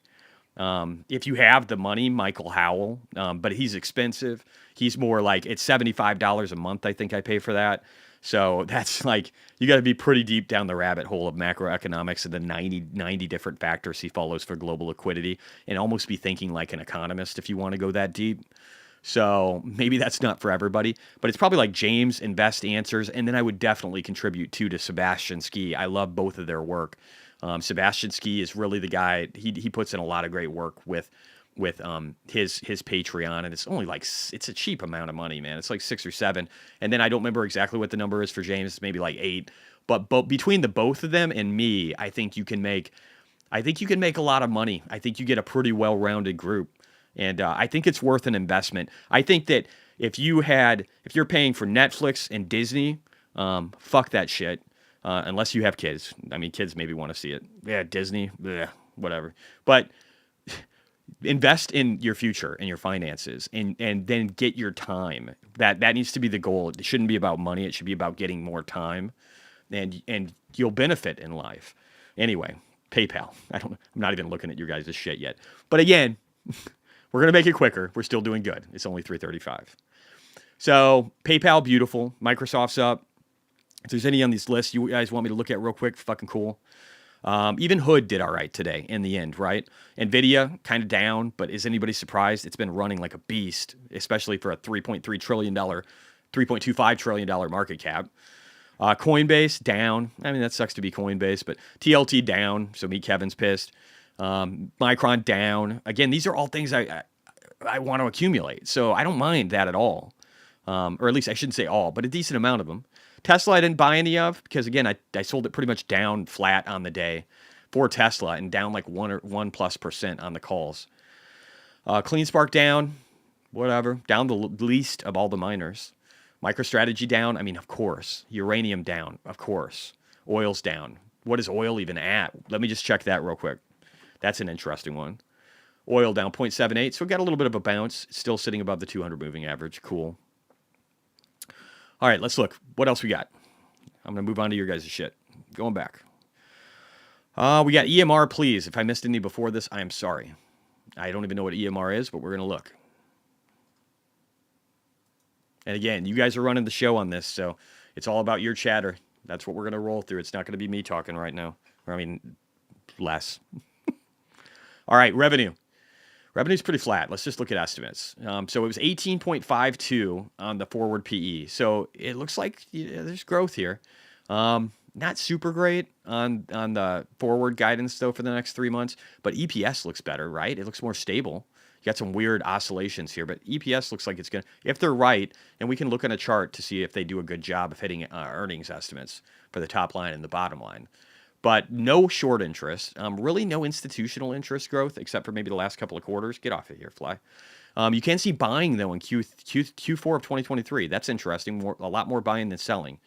A: If you have the money, Michael Howell, but he's expensive. He's more like, it's $75 a month, I think I pay for that. So that's like, you got to be pretty deep down the rabbit hole of macroeconomics and the 90 different factors he follows for global liquidity, and almost be thinking like an economist if you want to go that deep. So maybe that's not for everybody, but it's probably like James, Invest Answers, and then I would definitely contribute to Sebastian Ski. I love both of their work. Sebastian Ski is really the guy. He puts in a lot of great work with his Patreon, and it's only like, it's a cheap amount of money, man. It's like 6 or 7, and then I don't remember exactly what the number is for James. It's maybe like 8. But between the both of them and me, I think you can make a lot of money. I think you get a pretty well-rounded group, and I think it's worth an investment. I think that if you're paying for Netflix and Disney, fuck that shit. Unless you have kids. I mean, kids maybe want to see it. Yeah, Disney, bleh, whatever. But invest in your future and your finances, and then get your time. That needs to be the goal. It shouldn't be about money. It should be about getting more time, and you'll benefit in life. Anyway, PayPal. I'm not even looking at your guys' shit yet. But again, we're going to make it quicker. We're still doing good. It's only $3.35. So PayPal, beautiful. Microsoft's up. If there's any on these lists you guys want me to look at real quick, fucking cool. Even Hood did all right today in the end, right? NVIDIA, kind of down, but is anybody surprised? It's been running like a beast, especially for a $3.3 trillion, $3.25 trillion market cap. Coinbase, down. I mean, that sucks to be Coinbase, but TLT down, so me, Kevin's pissed. Micron, down. Again, these are all things I want to accumulate, so I don't mind that at all. Or at least I shouldn't say all, but a decent amount of them. Tesla I didn't buy any of because, again, I sold it pretty much down flat on the day for Tesla, and down like 1+% on the calls. CleanSpark down, whatever, down the least of all the miners. MicroStrategy down, I mean, of course. Uranium down, of course. Oil's down. What is oil even at? Let me just check that real quick. That's an interesting one. Oil down 0.78, so we got a little bit of a bounce. Still sitting above the 200 moving average. Cool. All right, let's look. What else we got? I'm going to move on to your guys' shit. Going back. We got EMR, please. If I missed any before this, I am sorry. I don't even know what EMR is, but we're going to look. And again, you guys are running the show on this, so it's all about your chatter. That's what we're going to roll through. It's not going to be me talking right now. Or, I mean, less. All right, revenue. Revenue's pretty flat. Let's just look at estimates. So it was 18.52 on the forward PE. So it looks like there's growth here. Not super great on the forward guidance, though, for the next 3 months. But EPS looks better, right? It looks more stable. You got some weird oscillations here. But EPS looks like it's going to, if they're right, and we can look on a chart to see if they do a good job of hitting earnings estimates for the top line and the bottom line. But no short interest, really no institutional interest growth, except for maybe the last couple of quarters. Get off of here, fly. You can see buying, though, in Q4 of 2023. That's interesting. A lot more buying than selling.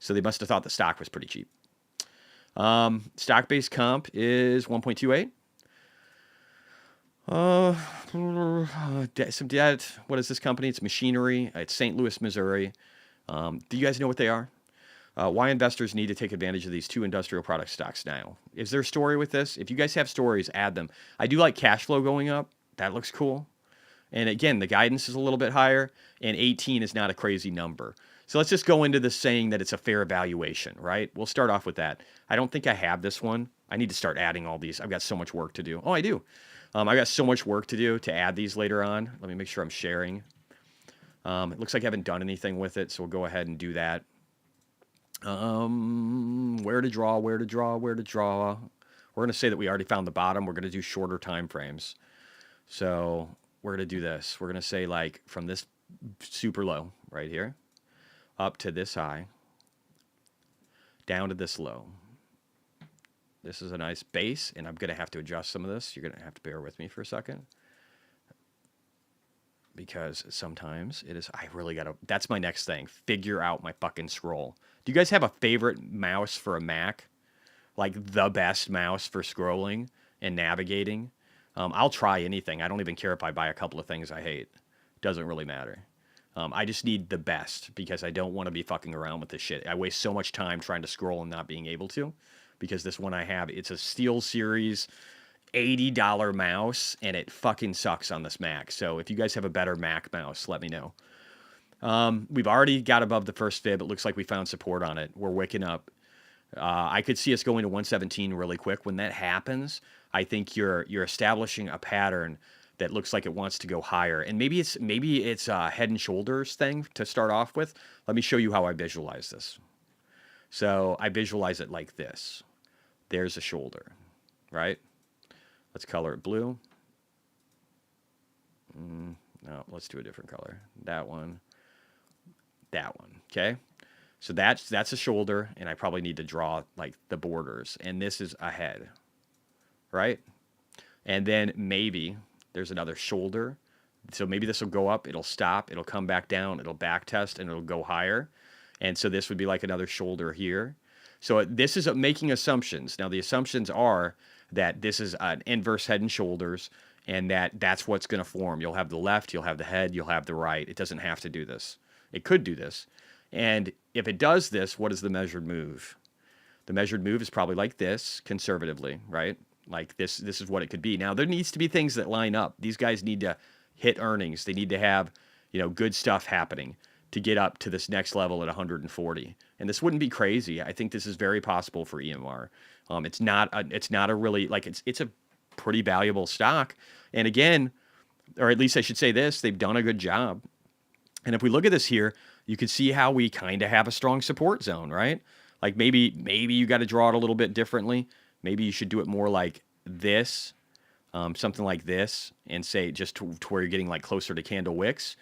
A: So they must have thought the stock was pretty cheap. Stock-based comp is 1.28. Some debt. What is this company? It's machinery. It's St. Louis, Missouri. Do you guys know what they are? Why investors need to take advantage of these 2 industrial product stocks now. Is there a story with this? If you guys have stories, add them. I do like cash flow going up. That looks cool. And again, the guidance is a little bit higher, and 18 is not a crazy number. So let's just go into this saying that it's a fair valuation, right? We'll start off with that. I don't think I have this one. I need to start adding all these. I've got so much work to do. Oh, I do. I got so much work to do to add these later on. Let me make sure I'm sharing. It looks like I haven't done anything with it, so we'll go ahead and do that. Where to draw. We're going to say that we already found the bottom. We're going to do shorter time frames. So we're going to do this. We're going to say like from this super low right here up to this high, down to this low. This is a nice base, and I'm going to have to adjust some of this. You're going to have to bear with me for a second. Because sometimes it is, I really got to, that's my next thing. Figure out my fucking scroll. Do you guys have a favorite mouse for a Mac? Like the best mouse for scrolling and navigating? I'll try anything. I don't even care if I buy a couple of things I hate. Doesn't really matter. I just need the best because I don't want to be fucking around with this shit. I waste so much time trying to scroll and not being able to because this one I have, it's a Steel Series $80 mouse and it fucking sucks on this Mac. So if you guys have a better Mac mouse, let me know. We've already got above the first fib. It looks like we found support on it. We're wicking up. I could see us going to 117 really quick. When that happens, I think you're establishing a pattern that looks like it wants to go higher. And maybe it's a head and shoulders thing to start off with. Let me show you how I visualize this. So I visualize it like this. There's a shoulder, right? Let's color it blue. No, let's do a different color. That one. Okay? So that's a shoulder, and I probably need to draw like the borders. And this is a head, right? And then maybe there's another shoulder. So maybe this will go up, it'll stop, it'll come back down, it'll back test, and it'll go higher. And so this would be like another shoulder here. So this is making assumptions. Now the assumptions are that this is an inverse head and shoulders, and that's what's going to form. You'll have the left, you'll have the head, you'll have the right. It doesn't have to do this. It could do this. And if it does this, what is the measured move? The measured move is probably like this, conservatively, right? Like this is what it could be. Now, there needs to be things that line up. These guys need to hit earnings. They need to have, good stuff happening to get up to this next level at 140. And this wouldn't be crazy. I think this is very possible for EMR. It's not a really, like, it's a pretty valuable stock. And again, or at least I should say this, they've done a good job. And if we look at this here, you can see how we kind of have a strong support zone, right? Like maybe you got to draw it a little bit differently. Maybe you should do it more like this, something like this, and say just to where you're getting like closer to candle wicks.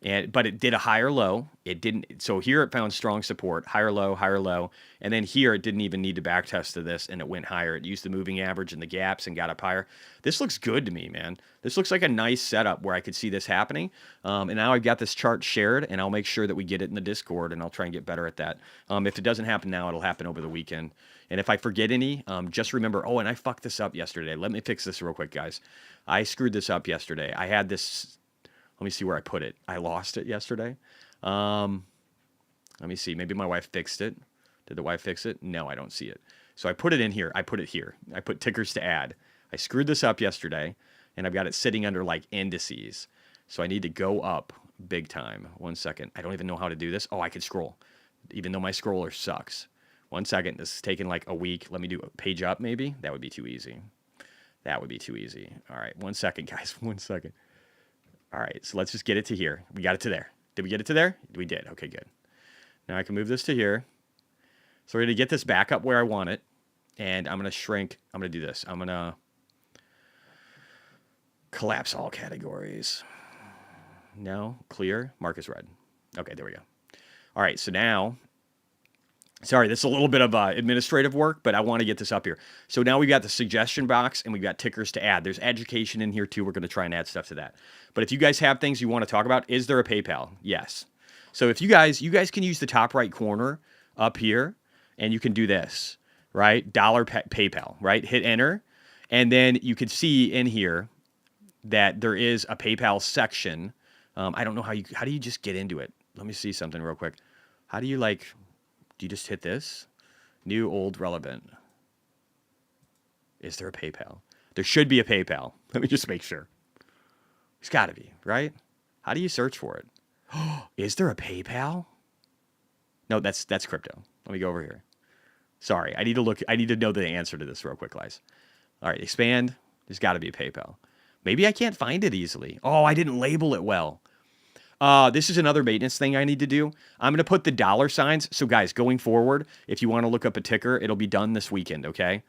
A: But it did a higher low. It didn't. So here it found strong support, higher low. And then here it didn't even need to back test to this, and it went higher. It used the moving average and the gaps and got up higher. This looks good to me, man. This looks like a nice setup where I could see this happening. And now I've got this chart shared, and I'll make sure that we get it in the Discord, and I'll try and get better at that. If it doesn't happen now, it'll happen over the weekend. And if I forget any, just remember, and I fucked this up yesterday. Let me fix this real quick, guys. I screwed this up yesterday. I had this... Let me see where I put it. I lost it yesterday. Let me see. Maybe my wife fixed it. Did the wife fix it? No, I don't see it. So I put it in here. I put it here. I put tickers to add. I screwed this up yesterday, and I've got it sitting under like indices. So I need to go up big time. 1 second. I don't even know how to do this. Oh, I could scroll, even though my scroller sucks. 1 second. This is taking like a week. Let me do a page up maybe. That would be too easy. All right. 1 second, guys. 1 second. All right, so let's just get it to here. We got it to there. Did we get it to there? We did. Okay, good. Now I can move this to here. So we're going to get this back up where I want it. And I'm going to shrink. I'm going to do this. I'm going to collapse all categories. No, clear. Mark is red. Okay, there we go. All right, so now... Sorry, this is a little bit of administrative work, but I want to get this up here. So now we've got the suggestion box, and we've got tickers to add. There's education in here, too. We're going to try and add stuff to that. But if you guys have things you want to talk about, is there a PayPal? Yes. So if you guys can use the top right corner up here, and you can do this, right? $PayPal, right? Hit enter, and then you can see in here that there is a PayPal section. I don't know how do you just get into it? Let me see something real quick. How do you do you just hit this? New, old, relevant. Is there a PayPal? There should be a PayPal. Let me just make sure. It's got to be, right? How do you search for it? Is there a PayPal? No, that's crypto. Let me go over here. Sorry, I need to look. I need to know the answer to this real quick, guys. All right, expand. There's got to be a PayPal. Maybe I can't find it easily. Oh, I didn't label it well. This is another maintenance thing I need to do. I'm going to put the dollar signs. So guys, going forward, if you want to look up a ticker, it'll be done this weekend, okay?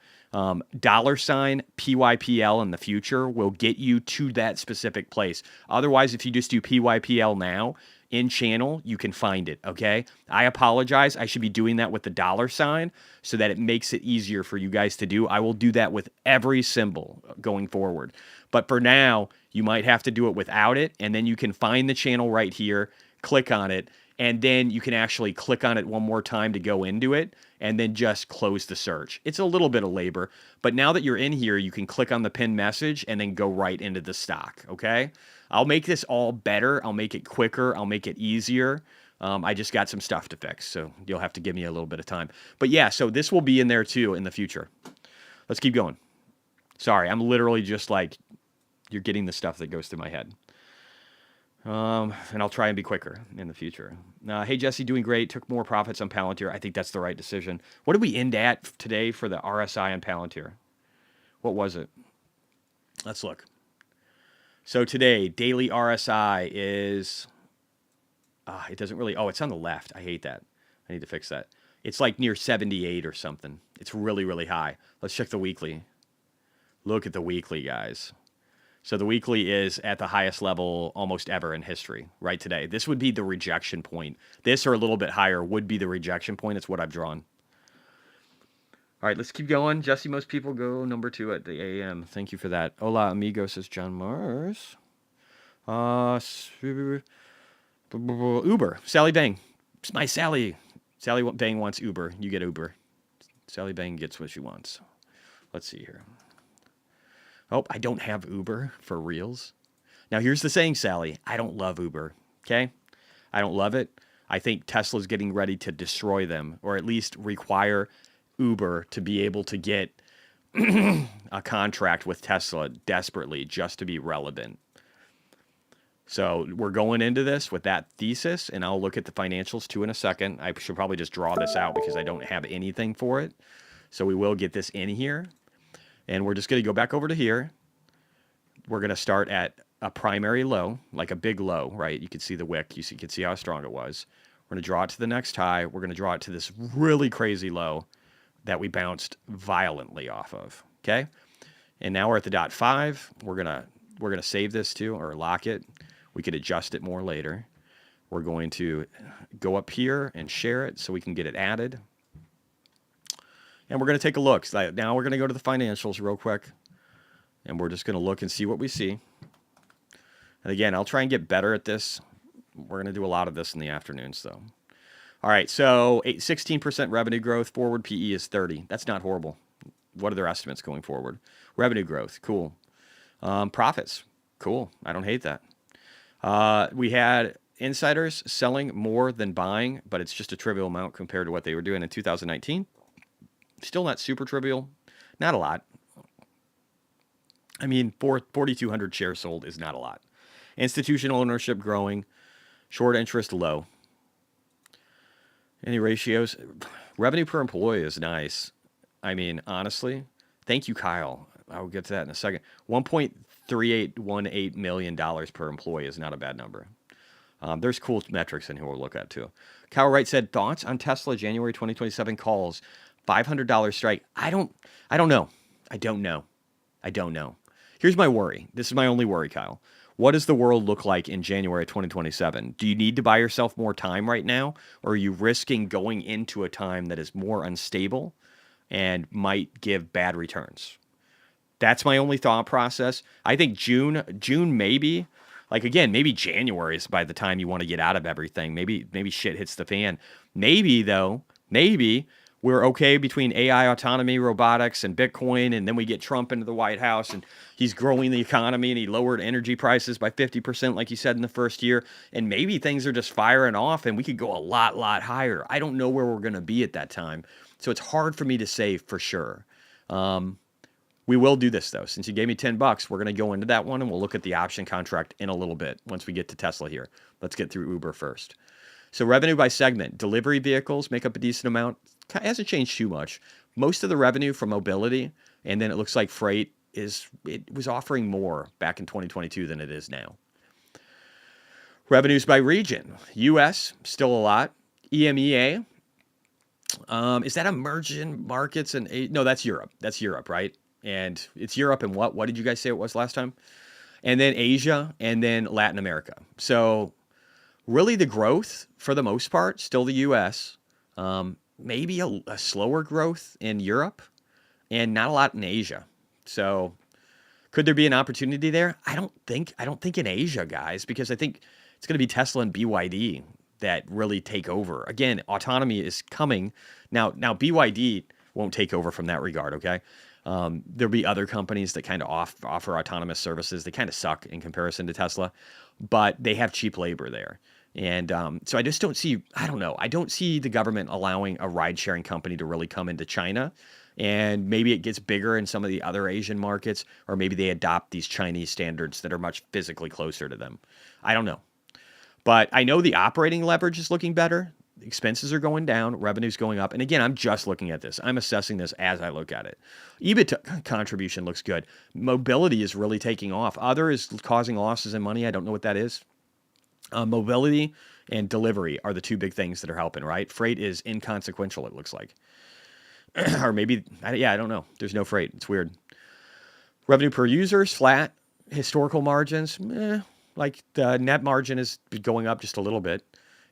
A: Dollar sign PYPL in the future will get you to that specific place. Otherwise, if you just do PYPL now in channel, you can find it, okay? I apologize. I should be doing that with the dollar sign so that it makes it easier for you guys to do. I will do that with every symbol going forward. But for now, you might have to do it without it, and then you can find the channel right here, click on it, and then you can actually click on it one more time to go into it, and then just close the search. It's a little bit of labor, but now that you're in here, you can click on the pinned message and then go right into the stock, okay? I'll make this all better. I'll make it quicker. I'll make it easier. I just got some stuff to fix, so you'll have to give me a little bit of time. But yeah, so this will be in there too in the future. Let's keep going. Sorry, I'm literally just like, you're getting the stuff that goes through my head. And I'll try and be quicker in the future. Hey, Jesse, doing great. Took more profits on Palantir. I think that's the right decision. What did we end at today for the RSI on Palantir? What was it? Let's look. So today, daily RSI is... it doesn't really... Oh, it's on the left. I hate that. I need to fix that. It's like near 78 or something. It's really, really high. Let's check the weekly. Look at the weekly, guys. So the weekly is at the highest level almost ever in history, right today. This would be the rejection point. This or a little bit higher would be the rejection point. It's what I've drawn. All right, let's keep going. Jesse, most people go number 2 at the AM. Thank you for that. Hola, amigo, says John Mars. Uber. Sally Bang. It's my Sally. Sally Bang wants Uber. You get Uber. Sally Bang gets what she wants. Let's see here. Oh, I don't have Uber for reals. Now, here's the saying, Sally. I don't love Uber, okay? I don't love it. I think Tesla's getting ready to destroy them, or at least require Uber to be able to get a contract with Tesla desperately just to be relevant. So we're going into this with that thesis, and I'll look at the financials too in a second. I should probably just draw this out because I don't have anything for it. So we will get this in here. And we're just going to go back over to here. We're going to start at a primary low, like a big low, right? You can see the wick. You can see how strong it was. We're going to draw it to the next high. We're going to draw it to this really crazy low that we bounced violently off of, okay? And now we're at the .5. We're going to save this too, or lock it. We could adjust it more later. We're going to go up here and share it so we can get it added. And we're going to take a look. So now we're going to go to the financials real quick. And we're just going to look and see what we see. And again, I'll try and get better at this. We're going to do a lot of this in the afternoons, though. All right, so 16% revenue growth. Forward PE is 30. That's not horrible. What are their estimates going forward? Revenue growth, cool. Profits, cool. I don't hate that. We had insiders selling more than buying, but it's just a trivial amount compared to what they were doing in 2019. Still not super trivial. Not a lot. I mean, 4,200 shares sold is not a lot. Institutional ownership growing. Short interest low. Any ratios? Revenue per employee is nice. I mean, honestly, thank you, Kyle. I'll get to that in a second. $1.3818 million per employee is not a bad number. There's cool metrics in here we'll look at, too. Kyle Wright said, thoughts on Tesla January 2027 calls? $500 strike. I don't know. I don't know. Here's my worry. This is my only worry, Kyle. What does the world look like in January 2027? Do you need to buy yourself more time right now? Or are you risking going into a time that is more unstable and might give bad returns? That's my only thought process. I think June maybe. Like, again, maybe January is by the time you want to get out of everything. Maybe shit hits the fan. Maybe we're okay between AI, autonomy, robotics, and Bitcoin, and then we get Trump into the White House, and he's growing the economy, and he lowered energy prices by 50%, like you said, in the first year, and maybe things are just firing off, and we could go a lot higher. I don't know where we're going to be at that time, so it's hard for me to say for sure. We will do this though. Since you gave me $10, we're going to go into that one and we'll look at the option contract in a little bit once we get to Tesla here. Let's get through Uber first. So revenue by segment, delivery vehicles make up a decent amount. It hasn't changed too much. Most of the revenue from mobility, and then it looks like freight it was offering more back in 2022 than it is now. Revenues by region, US, still a lot. EMEA, is that emerging markets? No, that's Europe. That's Europe, right? And it's Europe and what? What did you guys say it was last time? And then Asia and then Latin America. So really the growth for the most part, still the US, maybe a slower growth in Europe and not a lot in Asia. So could there be an opportunity there? I don't think in Asia, guys, because I think it's going to be Tesla and BYD that really take over. Again, autonomy is coming. Now BYD won't take over from that regard, okay? There'll be other companies that kind of offer autonomous services. They kind of suck in comparison to Tesla, but they have cheap labor there. And so I just don't see, I don't know, I don't see the government allowing a ride-sharing company to really come into China. And maybe it gets bigger in some of the other Asian markets, or maybe they adopt these Chinese standards that are much physically closer to them. I don't know. But I know the operating leverage is looking better. Expenses are going down, revenue's going up. And again, I'm just looking at this. I'm assessing this as I look at it. EBIT contribution looks good. Mobility is really taking off. Other is causing losses in money. I don't know what that is. Mobility and delivery are the two big things that are helping, right? Freight is inconsequential, it looks like. Or maybe, I don't know. There's no freight. It's weird. Revenue per user is flat. Historical margins, like the net margin is going up just a little bit.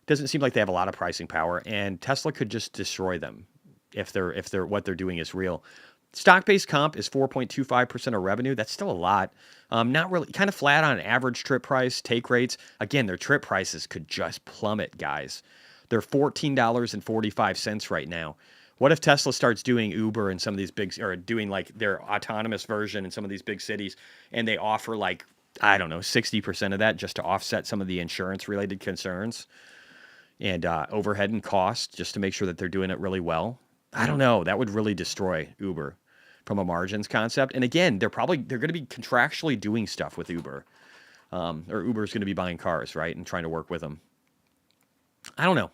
A: Doesn't seem like they have a lot of pricing power, and Tesla could just destroy them if they're what they're doing is real. Stock-based comp is 4.25% of revenue. That's still a lot. Not really, kind of flat on average trip price, take rates. Again, their trip prices could just plummet, guys. They're $14.45 right now. What if Tesla starts doing Uber in some of these big, or doing like their autonomous version in some of these big cities, and they offer like, I don't know, 60% of that just to offset some of the insurance-related concerns and overhead and cost, just to make sure that they're doing it really well? I don't know. That would really destroy Uber from a margins concept. And again, they're going to be contractually doing stuff with Uber, or Uber's going to be buying cars, right, and trying to work with them. I don't know.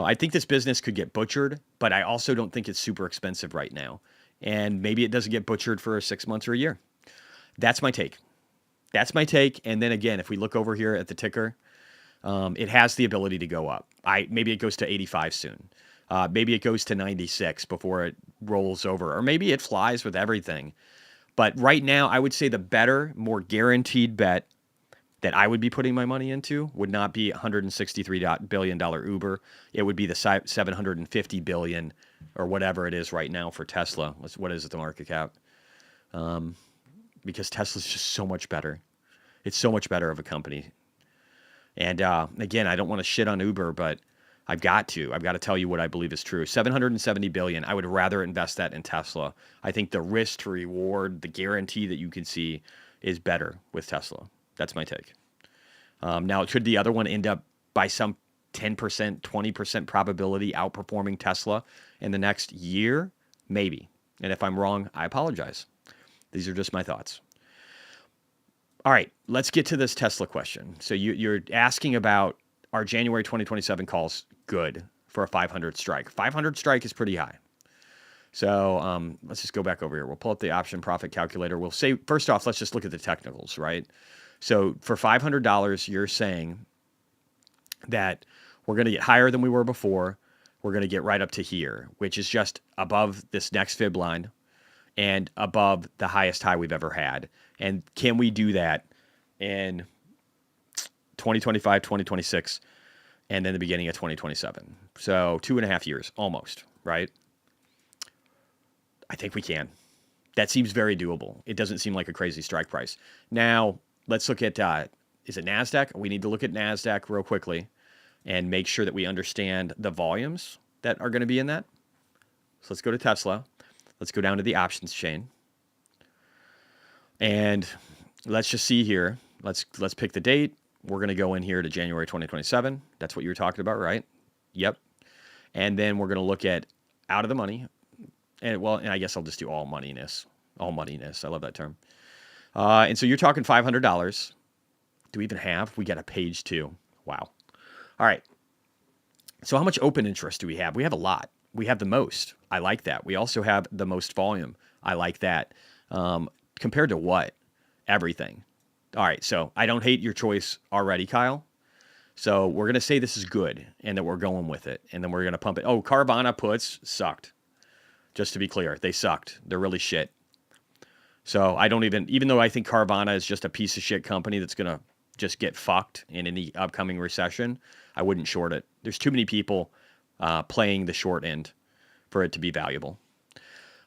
A: I think this business could get butchered, but I also don't think it's super expensive right now. And maybe it doesn't get butchered for 6 months or a year. That's my take. And then again, if we look over here at the ticker, it has the ability to go up. Maybe it goes to 85 soon. Maybe it goes to 96 before it rolls over. Or maybe it flies with everything. But right now, I would say the better, more guaranteed bet that I would be putting my money into would not be $163 billion Uber. It would be the $750 billion or whatever it is right now for Tesla. What is it, the market cap? Because Tesla's just so much better. It's so much better of a company. And again, I don't want to shit on Uber, but I've got to tell you what I believe is true. $770 billion. I would rather invest that in Tesla. I think the risk to reward, the guarantee that you can see is better with Tesla. That's my take. Now, could the other one end up by some 10%, 20% probability outperforming Tesla in the next year? Maybe. And if I'm wrong, I apologize. These are just my thoughts. All right, let's get to this Tesla question. So you're asking about, are January 2027 calls good for a 500 strike? 500 strike is pretty high. So let's just go back over here. We'll pull up the option profit calculator. We'll say, first off, let's just look at the technicals, right? So for $500, you're saying that we're going to get higher than we were before. We're going to get right up to here, which is just above this next fib line and above the highest high we've ever had. And can we do that in 2025, 2026, and then the beginning of 2027? So 2.5 years, almost, right? I think we can. That seems very doable. It doesn't seem like a crazy strike price. Now, let's look at, is it NASDAQ? We need to look at NASDAQ real quickly and make sure that we understand the volumes that are going to be in that. So let's go to Tesla. Let's go down to the options chain. And let's just see here. Let's pick the date. We're going to go in here to January 2027. That's what you were talking about, right? Yep. And then we're going to look at out of the money. And I guess I'll just do all moneyness. all moneyness. I love that term. And so you're talking $500. Do we even have? We got a page 2. Wow. All right. So how much open interest do we have? We have a lot. We have the most. I like that. We also have the most volume. I like that. Compared to what? Everything. All right. So I don't hate your choice already, Kyle. So we're going to say this is good and that we're going with it. And then we're going to pump it. Oh, Carvana puts sucked. Just to be clear, they sucked. They're really shit. So I don't even though I think Carvana is just a piece of shit company that's going to just get fucked in any upcoming recession, I wouldn't short it. There's too many people playing the short end for it to be valuable.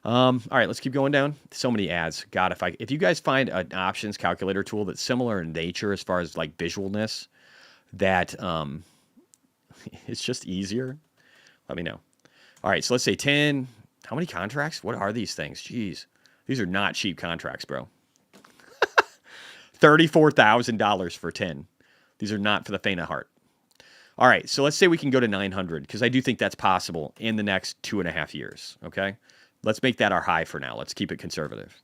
A: All right, let's keep going down. So many ads. God, if you guys find an options calculator tool that's similar in nature as far as like visualness, that it's just easier, let me know. All right, so let's say 10. How many contracts? What are these things? Jeez. These are not cheap contracts, bro. $34,000 for 10. These are not for the faint of heart. All right, so let's say we can go to 900 because I do think that's possible in the next 2.5 years, okay? Let's make that our high for now. Let's keep it conservative.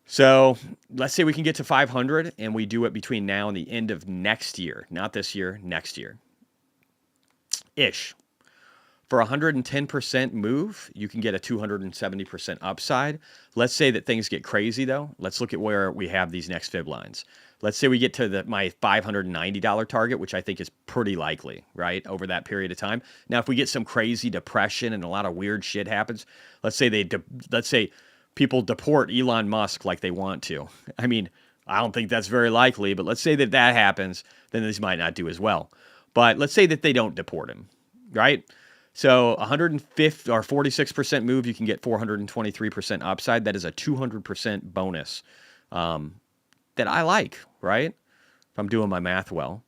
A: So let's say we can get to 500 and we do it between now and the end of next year. Not this year, next year. Ish. For 110% move, you can get a 270% upside. Let's say that things get crazy, though. Let's look at where we have these next fib lines. Let's say we get to my $590 target, which I think is pretty likely, right, over that period of time. Now, if we get some crazy depression and a lot of weird shit happens, let's say people deport Elon Musk like they want to. I mean, I don't think that's very likely, but let's say that happens, then this might not do as well. But let's say that they don't deport him, right? So 150 or 46% move, you can get 423% upside. That is a 200% bonus that I like, right? If I'm doing my math well.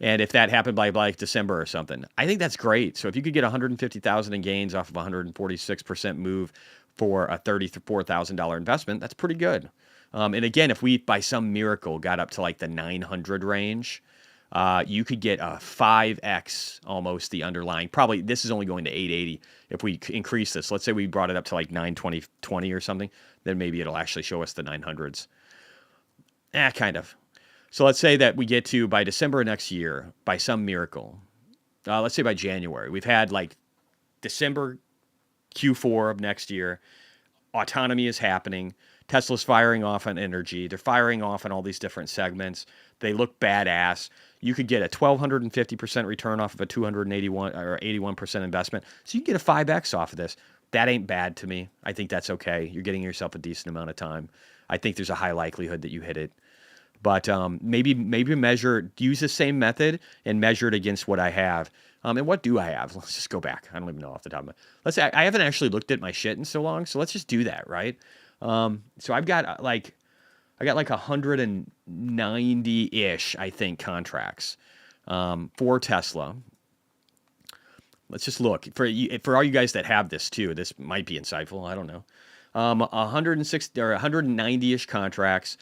A: And if that happened by like December or something, I think that's great. So if you could get 150,000 in gains off of 146% move for a $34,000 investment, that's pretty good. And again, if we by some miracle got up to like the 900 range, you could get a 5x almost the underlying. Probably this is only going to 880. If we increase this, let's say we brought it up to like 920 or something, then maybe it'll actually show us the 900s. Kind of. So let's say that we get to by December next year, by some miracle. Let's say by January. We've had like December Q4 of next year. Autonomy is happening. Tesla's firing off on energy. They're firing off on all these different segments. They look badass. You could get a 1,250% return off of a 281 or 81% investment. So you can get a 5x off of this. That ain't bad to me. I think that's okay. You're getting yourself a decent amount of time. I think there's a high likelihood that you hit it. But maybe use the same method and measure it against what I have. And what do I have? Let's just go back. I don't even know off the top of my. Let's say I haven't actually looked at my shit in so long. So let's just do that, right? So I've got like 190-ish, I think, contracts for Tesla. Let's just look for all you guys that have this too. This might be insightful. I don't know. 160 or 190-ish contracts.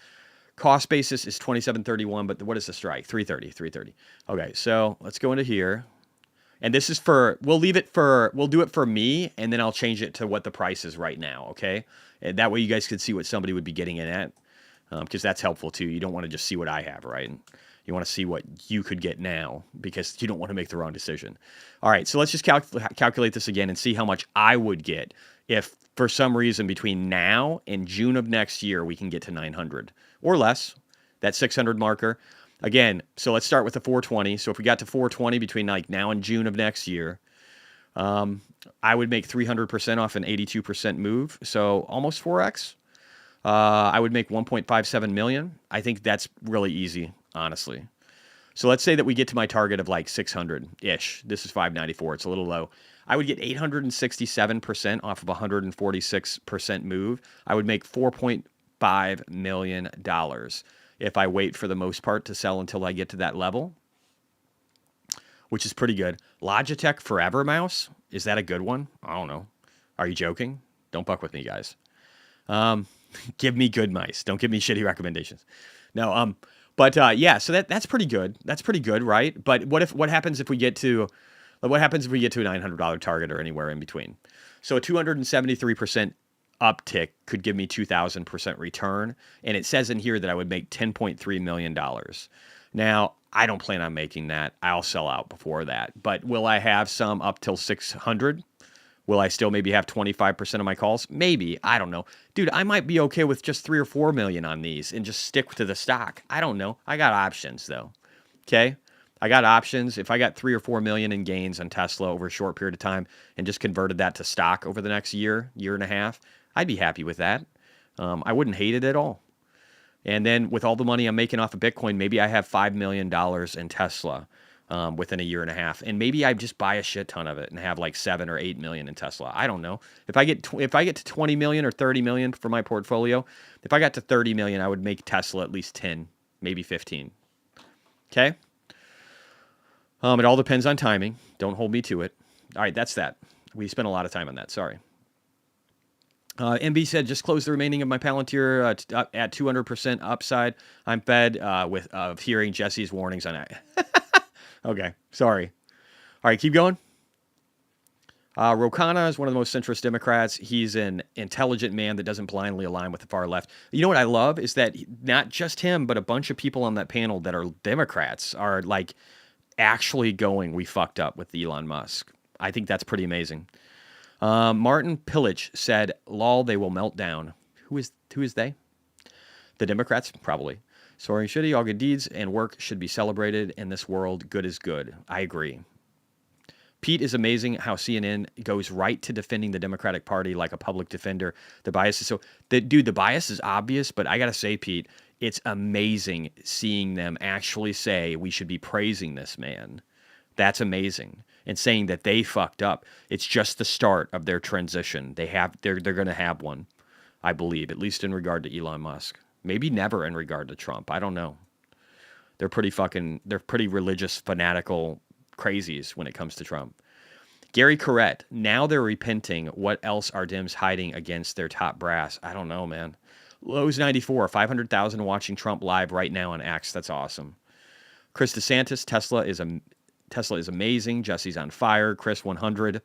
A: Cost basis is 27.31, but what is the strike? 330. Okay, so let's go into here. And this is we'll do it for me, and then I'll change it to what the price is right now, okay? And that way you guys can see what somebody would be getting in at, because that's helpful too. You don't want to just see what I have, right? You want to see what you could get now, because you don't want to make the wrong decision. All right, so let's just calculate this again and see how much I would get if for some reason between now and June of next year we can get to 900 or less, that 600 marker. Again, so let's start with the 420. So if we got to 420 between like now and June of next year, I would make 300% off an 82% move. So almost 4x. I would make 1.57 million. I think that's really easy, honestly. So let's say that we get to my target of like 600-ish. This is 594. It's a little low. I would get 867% off of 146% move. I would make $4.5 million if I wait for the most part to sell until I get to that level, which is pretty good. Logitech Forever mouse, is that a good one? I don't know. Are you joking? Don't fuck with me, guys. Give me good mice. Don't give me shitty recommendations. No, but yeah, so that's pretty good. That's pretty good, right? But what happens if we get to a $900 target or anywhere in between? So a 273% uptick could give me 2,000% return. And it says in here that I would make $10.3 million. Now, I don't plan on making that. I'll sell out before that. But will I have some up till 600? Will I still maybe have 25% of my calls? Maybe. I don't know. Dude, I might be okay with just 3 or 4 million on these and just stick to the stock. I don't know. I got options though. Okay? I got options. If I got 3 or 4 million in gains on Tesla over a short period of time and just converted that to stock over the next year, year and a half, I'd be happy with that. I wouldn't hate it at all. And then with all the money I'm making off of Bitcoin, maybe I have $5 million in Tesla within a year and a half. And maybe I just buy a shit ton of it and have like 7 or 8 million in Tesla. I don't know. If I get to 20 million or 30 million for my portfolio, if I got to 30 million, I would make Tesla at least 10, maybe 15. Okay? It all depends on timing. Don't hold me to it. All right, that's that. We spent a lot of time on that. Sorry. MB said, just close the remaining of my Palantir at 200% upside. I'm fed of hearing Jesse's warnings on it. Okay, sorry. All right, keep going. Ro Khanna is one of the most centrist Democrats. He's an intelligent man that doesn't blindly align with the far left. You know what I love is that not just him, but a bunch of people on that panel that are Democrats are like actually going, we fucked up with Elon Musk. I think that's pretty amazing. Martin Pillage said, lol, they will melt down. Who is they? The Democrats? Probably. Soaring shitty, all good deeds and work should be celebrated in this world. Good is good. I agree. Pete is amazing how CNN goes right to defending the Democratic Party like a public defender. The bias is the bias is obvious, but I got to say, Pete, it's amazing seeing them actually say we should be praising this man. That's amazing. And saying that they fucked up. It's just the start of their transition. They're going to have one, I believe, at least in regard to Elon Musk. Maybe never in regard to Trump. I don't know. They're pretty religious, fanatical crazies when it comes to Trump. Gary Corrett, now they're repenting. What else are Dems hiding against their top brass? I don't know, man. Lowe's 94, 500,000 watching Trump live right now on X. That's awesome. Chris DeSantis, Tesla is amazing. Jesse's on fire. Chris 100.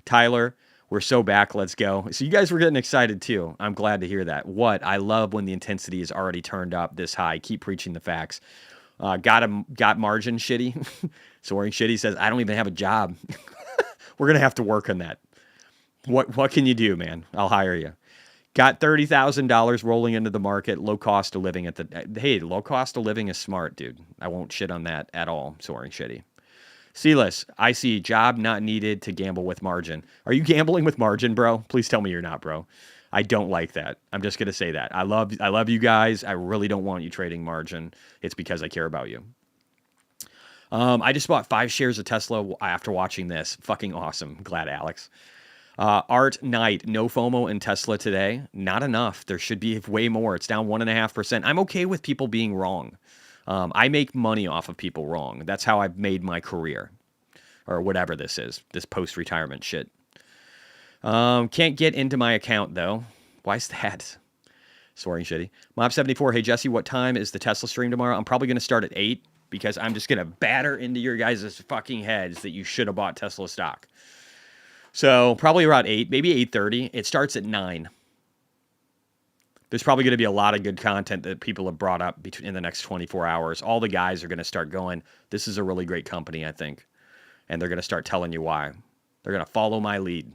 A: Tyler, we're so back. Let's go. So you guys were getting excited too. I'm glad to hear that. I love when the intensity is already turned up this high. Keep preaching the facts. Got margin shitty. Soaring shitty says, I don't even have a job. We're going to have to work on that. What can you do, man? I'll hire you. Got $30,000 rolling into the market. Low cost of living low cost of living is smart, dude. I won't shit on that at all. Soaring shitty. Sealess, I see job not needed to gamble with margin. Are you gambling with margin, bro? Please tell me you're not, bro. I don't like that. I'm just going to say that. I love you guys. I really don't want you trading margin. It's because I care about you. I just bought 5 shares of Tesla after watching this. Fucking awesome. Glad, Alex. Art Knight, no FOMO in Tesla today. Not enough. There should be way more. It's down 1.5%. I'm okay with people being wrong. I make money off of people wrong. That's how I've made my career. Or whatever this is. This post-retirement shit. Can't get into my account, though. Why's that? Soaring shitty. Mob74, hey, Jesse, what time is the Tesla stream tomorrow? I'm probably going to start at 8 because I'm just going to batter into your guys' fucking heads that you should have bought Tesla stock. So probably around 8, maybe 8:30. It starts at 9. There's probably going to be a lot of good content that people have brought up in the next 24 hours. All the guys are going to start going, this is a really great company, I think. And they're going to start telling you why. They're going to follow my lead.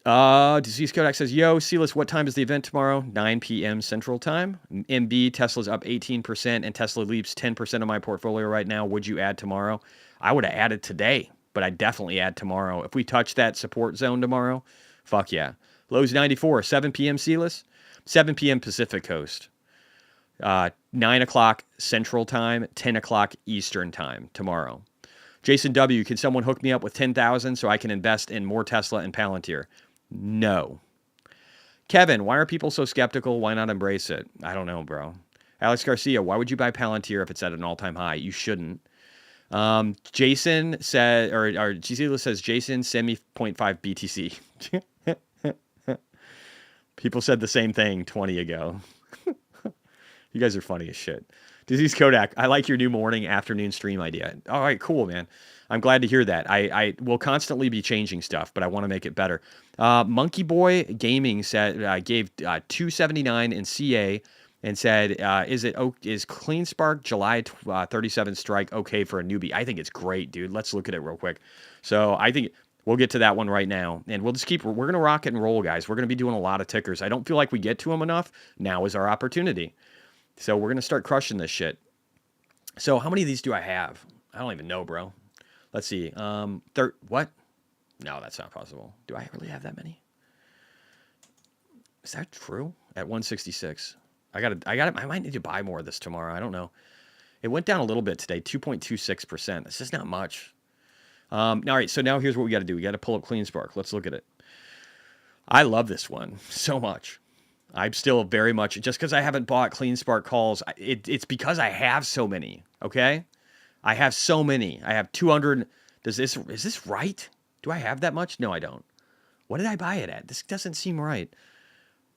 A: Disease Kodak says, yo, Sealess, what time is the event tomorrow? 9 p.m. Central Time. MB, Tesla's up 18%, and Tesla leaves 10% of my portfolio right now. Would you add tomorrow? I would have added today, but I'd definitely add tomorrow. If we touch that support zone tomorrow, fuck yeah. Lowe's 94, 7 p.m. Sealess, 7 p.m. Pacific Coast. 9 o'clock Central Time, 10 o'clock Eastern Time tomorrow. Jason W., can someone hook me up with 10,000 so I can invest in more Tesla and Palantir? No. Kevin, why are people so skeptical? Why not embrace it? I don't know, bro. Alex Garcia, why would you buy Palantir if it's at an all-time high? You shouldn't. Jason said, or Gisela says, Jason, send me 0.5 BTC. People said the same thing 20 ago. You guys are funny as shit. Disease Kodak, I like your new morning, afternoon stream idea. All right, cool, man. I'm glad to hear that. I will constantly be changing stuff, but I want to make it better. Monkey Boy Gaming said gave $2.79 in CA and said, is Clean Spark July 37 strike okay for a newbie? I think it's great, dude. Let's look at it real quick. So I think we'll get to that one right now, and we'll just we're going to rock it and roll, guys. We're going to be doing a lot of tickers. I don't feel like we get to them enough. Now is our opportunity. So we're going to start crushing this shit. So how many of these do I have? I don't even know, bro. Let's see. What? No, that's not possible. Do I really have that many? Is that true? At 166. I might need to buy more of this tomorrow. I don't know. It went down a little bit today, 2.26%. That's just not much. All right, so now here's what we got to do. We got to pull up Clean Spark. Let's look at it. I love this one so much. I'm still very much, just because I haven't bought Clean Spark calls, it's because I have so many, okay? I have so many. I have 200. Is this right? Do I have that much? No, I don't. What did I buy it at? This doesn't seem right.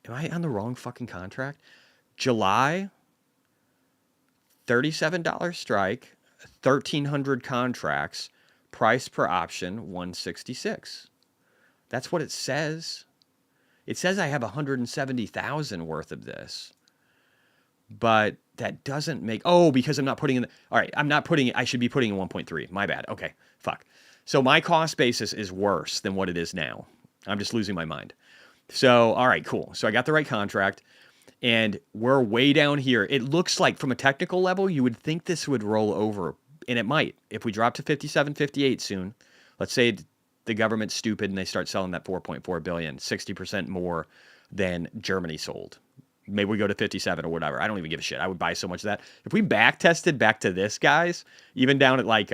A: Am I on the wrong fucking contract? July, $37 strike, 1,300 contracts, price per option, 166. That's what it says. It says I have 170,000 worth of this, but that doesn't make, because I'm not putting in, all right, I'm not putting it, I should be putting in 1.3. My bad. Okay, fuck. So my cost basis is worse than what it is now. I'm just losing my mind. So, all right, cool. So I got the right contract, and we're way down here. It looks like from a technical level, you would think this would roll over, and it might. If we drop to 57.58 soon, let's say the government's stupid and they start selling that 4.4 billion, 60% more than Germany sold. Maybe we go to 57 or whatever. I don't even give a shit. I would buy so much of that. If we back tested back to this, guys, even down at like,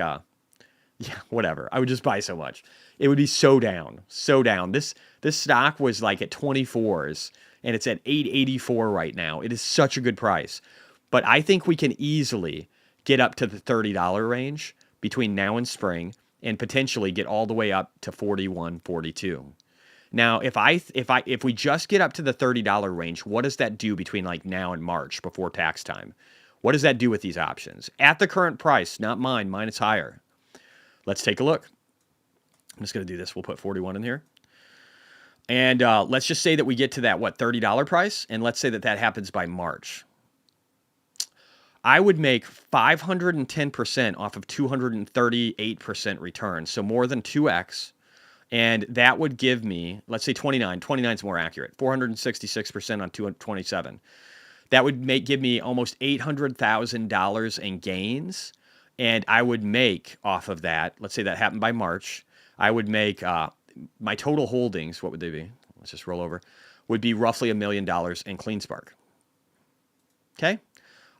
A: whatever, I would just buy so much. It would be so down, so down. This stock was like at 24s and it's at 884 right now. It is such a good price. But I think we can easily get up to the $30 range between now and spring, and potentially get all the way up to 41, 42. Now, if we just get up to the $30 range, what does that do between like now and March before tax time? What does that do with these options? At the current price, not mine. Mine is higher. Let's take a look. I'm just going to do this. We'll put 41 in here. And let's just say that we get to that, $30 price? And let's say that happens by March. I would make 510% off of 238% return, so more than 2x, and that would give me, let's say 29. 29 is more accurate. 466% on 227. That would give me almost $800,000 in gains, and I would make off of that. Let's say that happened by March. I would make my total holdings. What would they be? Let's just roll over. Would be roughly $1 million in Clean Spark. Okay.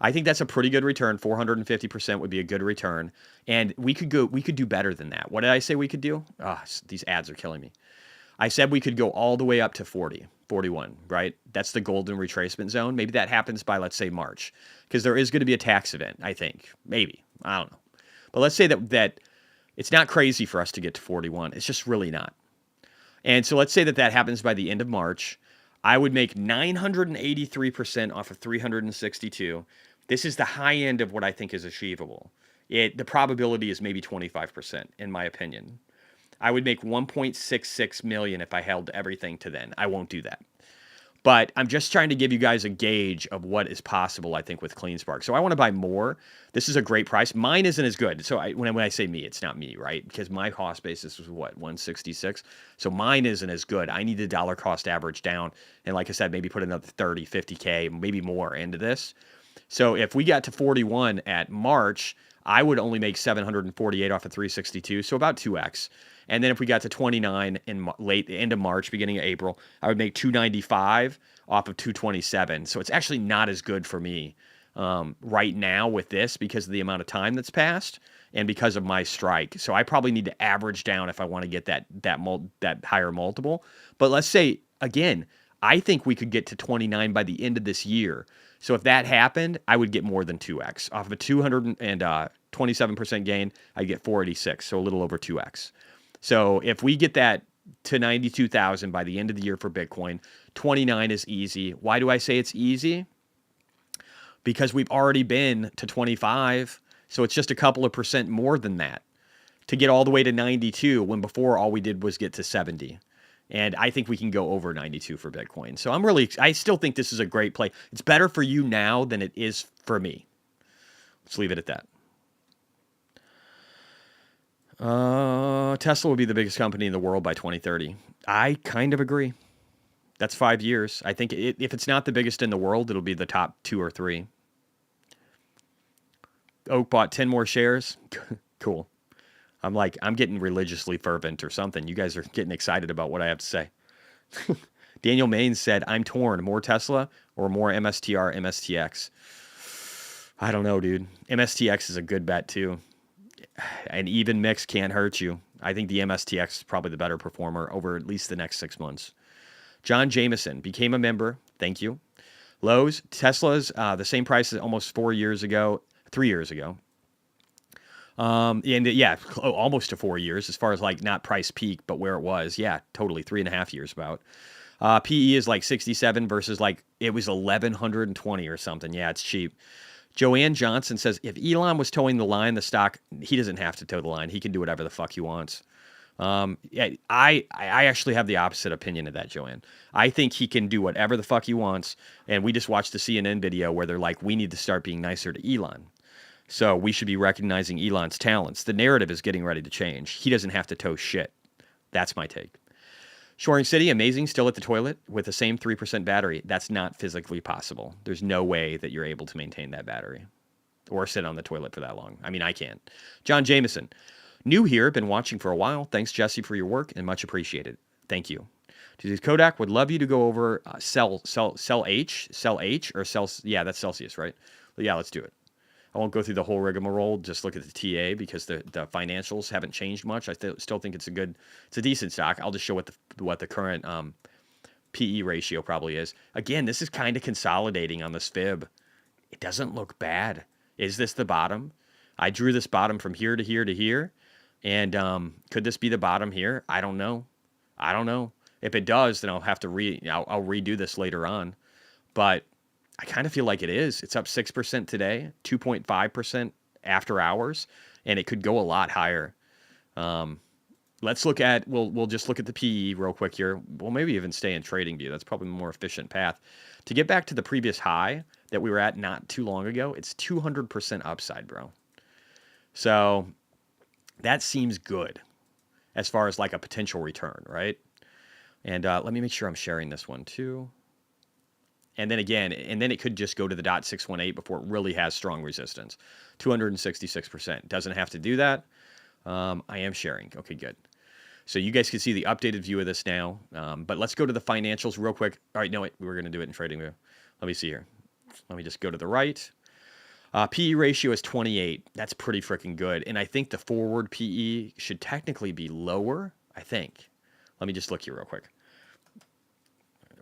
A: I think that's a pretty good return. 450% would be a good return. And we could do better than that. What did I say we could do? These ads are killing me. I said we could go all the way up to 40, 41, right? That's the golden retracement zone. Maybe that happens by, let's say, March, because there is going to be a tax event, I think. Maybe. I don't know. But let's say that it's not crazy for us to get to 41. It's just really not. And so let's say that happens by the end of March. I would make 983% off of 362. This is the high end of what I think is achievable. The probability is maybe 25%, in my opinion. I would make 1.66 million if I held everything to then. I won't do that. But I'm just trying to give you guys a gauge of what is possible, I think, with Clean Spark. So I want to buy more. This is a great price. Mine isn't as good. So when I say me, it's not me, right? Because my cost basis was 166. So mine isn't as good. I need the dollar cost average down. And like I said, maybe put another 30, 50K, maybe more into this. So if we got to 41 at March, I would only make 748 off of 362. So about 2x. And then if we got to 29 in end of March, beginning of April, I would make 295 off of 227. So it's actually not as good for me right now with this because of the amount of time that's passed and because of my strike. So I probably need to average down if I want to get that higher multiple. But let's say, again, I think we could get to 29 by the end of this year. So if that happened, I would get more than 2x. Off of a 227% gain, I'd get 486, so a little over 2x. So if we get that to 92,000 by the end of the year for Bitcoin, 29 is easy. Why do I say it's easy? because we've already been to 25. So it's just a couple of percent more than that to get all the way to 92 when before all we did was get to 70. And I think we can go over 92 for Bitcoin. So I still think this is a great play. It's better for you now than it is for me. Let's leave it at that. Tesla will be the biggest company in the world by 2030. I kind of agree. That's 5 years. I think if it's not the biggest in the world, it'll be the top 2 or 3. Oak bought 10 more shares. Cool. I'm getting religiously fervent or something. You guys are getting excited about what I have to say. Daniel Maines said, I'm torn. More Tesla or more MSTR, MSTX? I don't know, dude. MSTX is a good bet, too. An even mix can't hurt you. I think the MSTX is probably the better performer over at least the next 6 months. John Jameson became a member. Thank you. Lowe's, Tesla's the same price as almost 3 years ago. Almost to 4 years as far as like not price peak, but where it was. Yeah, totally 3.5 years about. PE is like 67 versus like it was 1120 or something. Yeah, it's cheap. Joanne Johnson says, if Elon was towing the line, the stock, he doesn't have to toe the line. He can do whatever the fuck he wants. I actually have the opposite opinion of that, Joanne. I think he can do whatever the fuck he wants. And we just watched the CNN video where they're like, we need to start being nicer to Elon. So we should be recognizing Elon's talents. The narrative is getting ready to change. He doesn't have to tow shit. That's my take. Shoring City, amazing, still at the toilet with the same 3% battery. That's not physically possible. There's no way that you're able to maintain that battery or sit on the toilet for that long. I mean, I can't. John Jameson, new here, been watching for a while. Thanks, Jesse, for your work and much appreciated. Thank you. Kodak would love you to go over cell H, yeah, that's Celsius, right? Well, yeah, let's do it. I won't go through the whole rigmarole. Just look at the TA because the financials haven't changed much. I still think it's a decent stock. I'll just show what the current PE ratio probably is. Again, this is kind of consolidating on this fib. It doesn't look bad. Is this the bottom? I drew this bottom from here to here to here, and could this be the bottom here? I don't know. If it does, then I'll have to I'll redo this later on, but I kind of feel like it is. It's up 6% today, 2.5% after hours, and it could go a lot higher. Let's look at, we'll just look at the PE real quick here. We'll maybe even stay in trading view. That's probably a more efficient path. To get back to the previous high that we were at not too long ago, it's 200% upside, bro. So that seems good as far as like a potential return, right? And let me make sure I'm sharing this one too. And then it could just go to the .618 before it really has strong resistance. 266%. Doesn't have to do that. I am sharing. Okay, good. So you guys can see the updated view of this now. But let's go to the financials real quick. All right, no, wait, we're going to do it in trading view. Let me see here. Let me just go to the right. PE ratio is 28. That's pretty freaking good. And I think the forward PE should technically be lower, I think. Let me just look here real quick.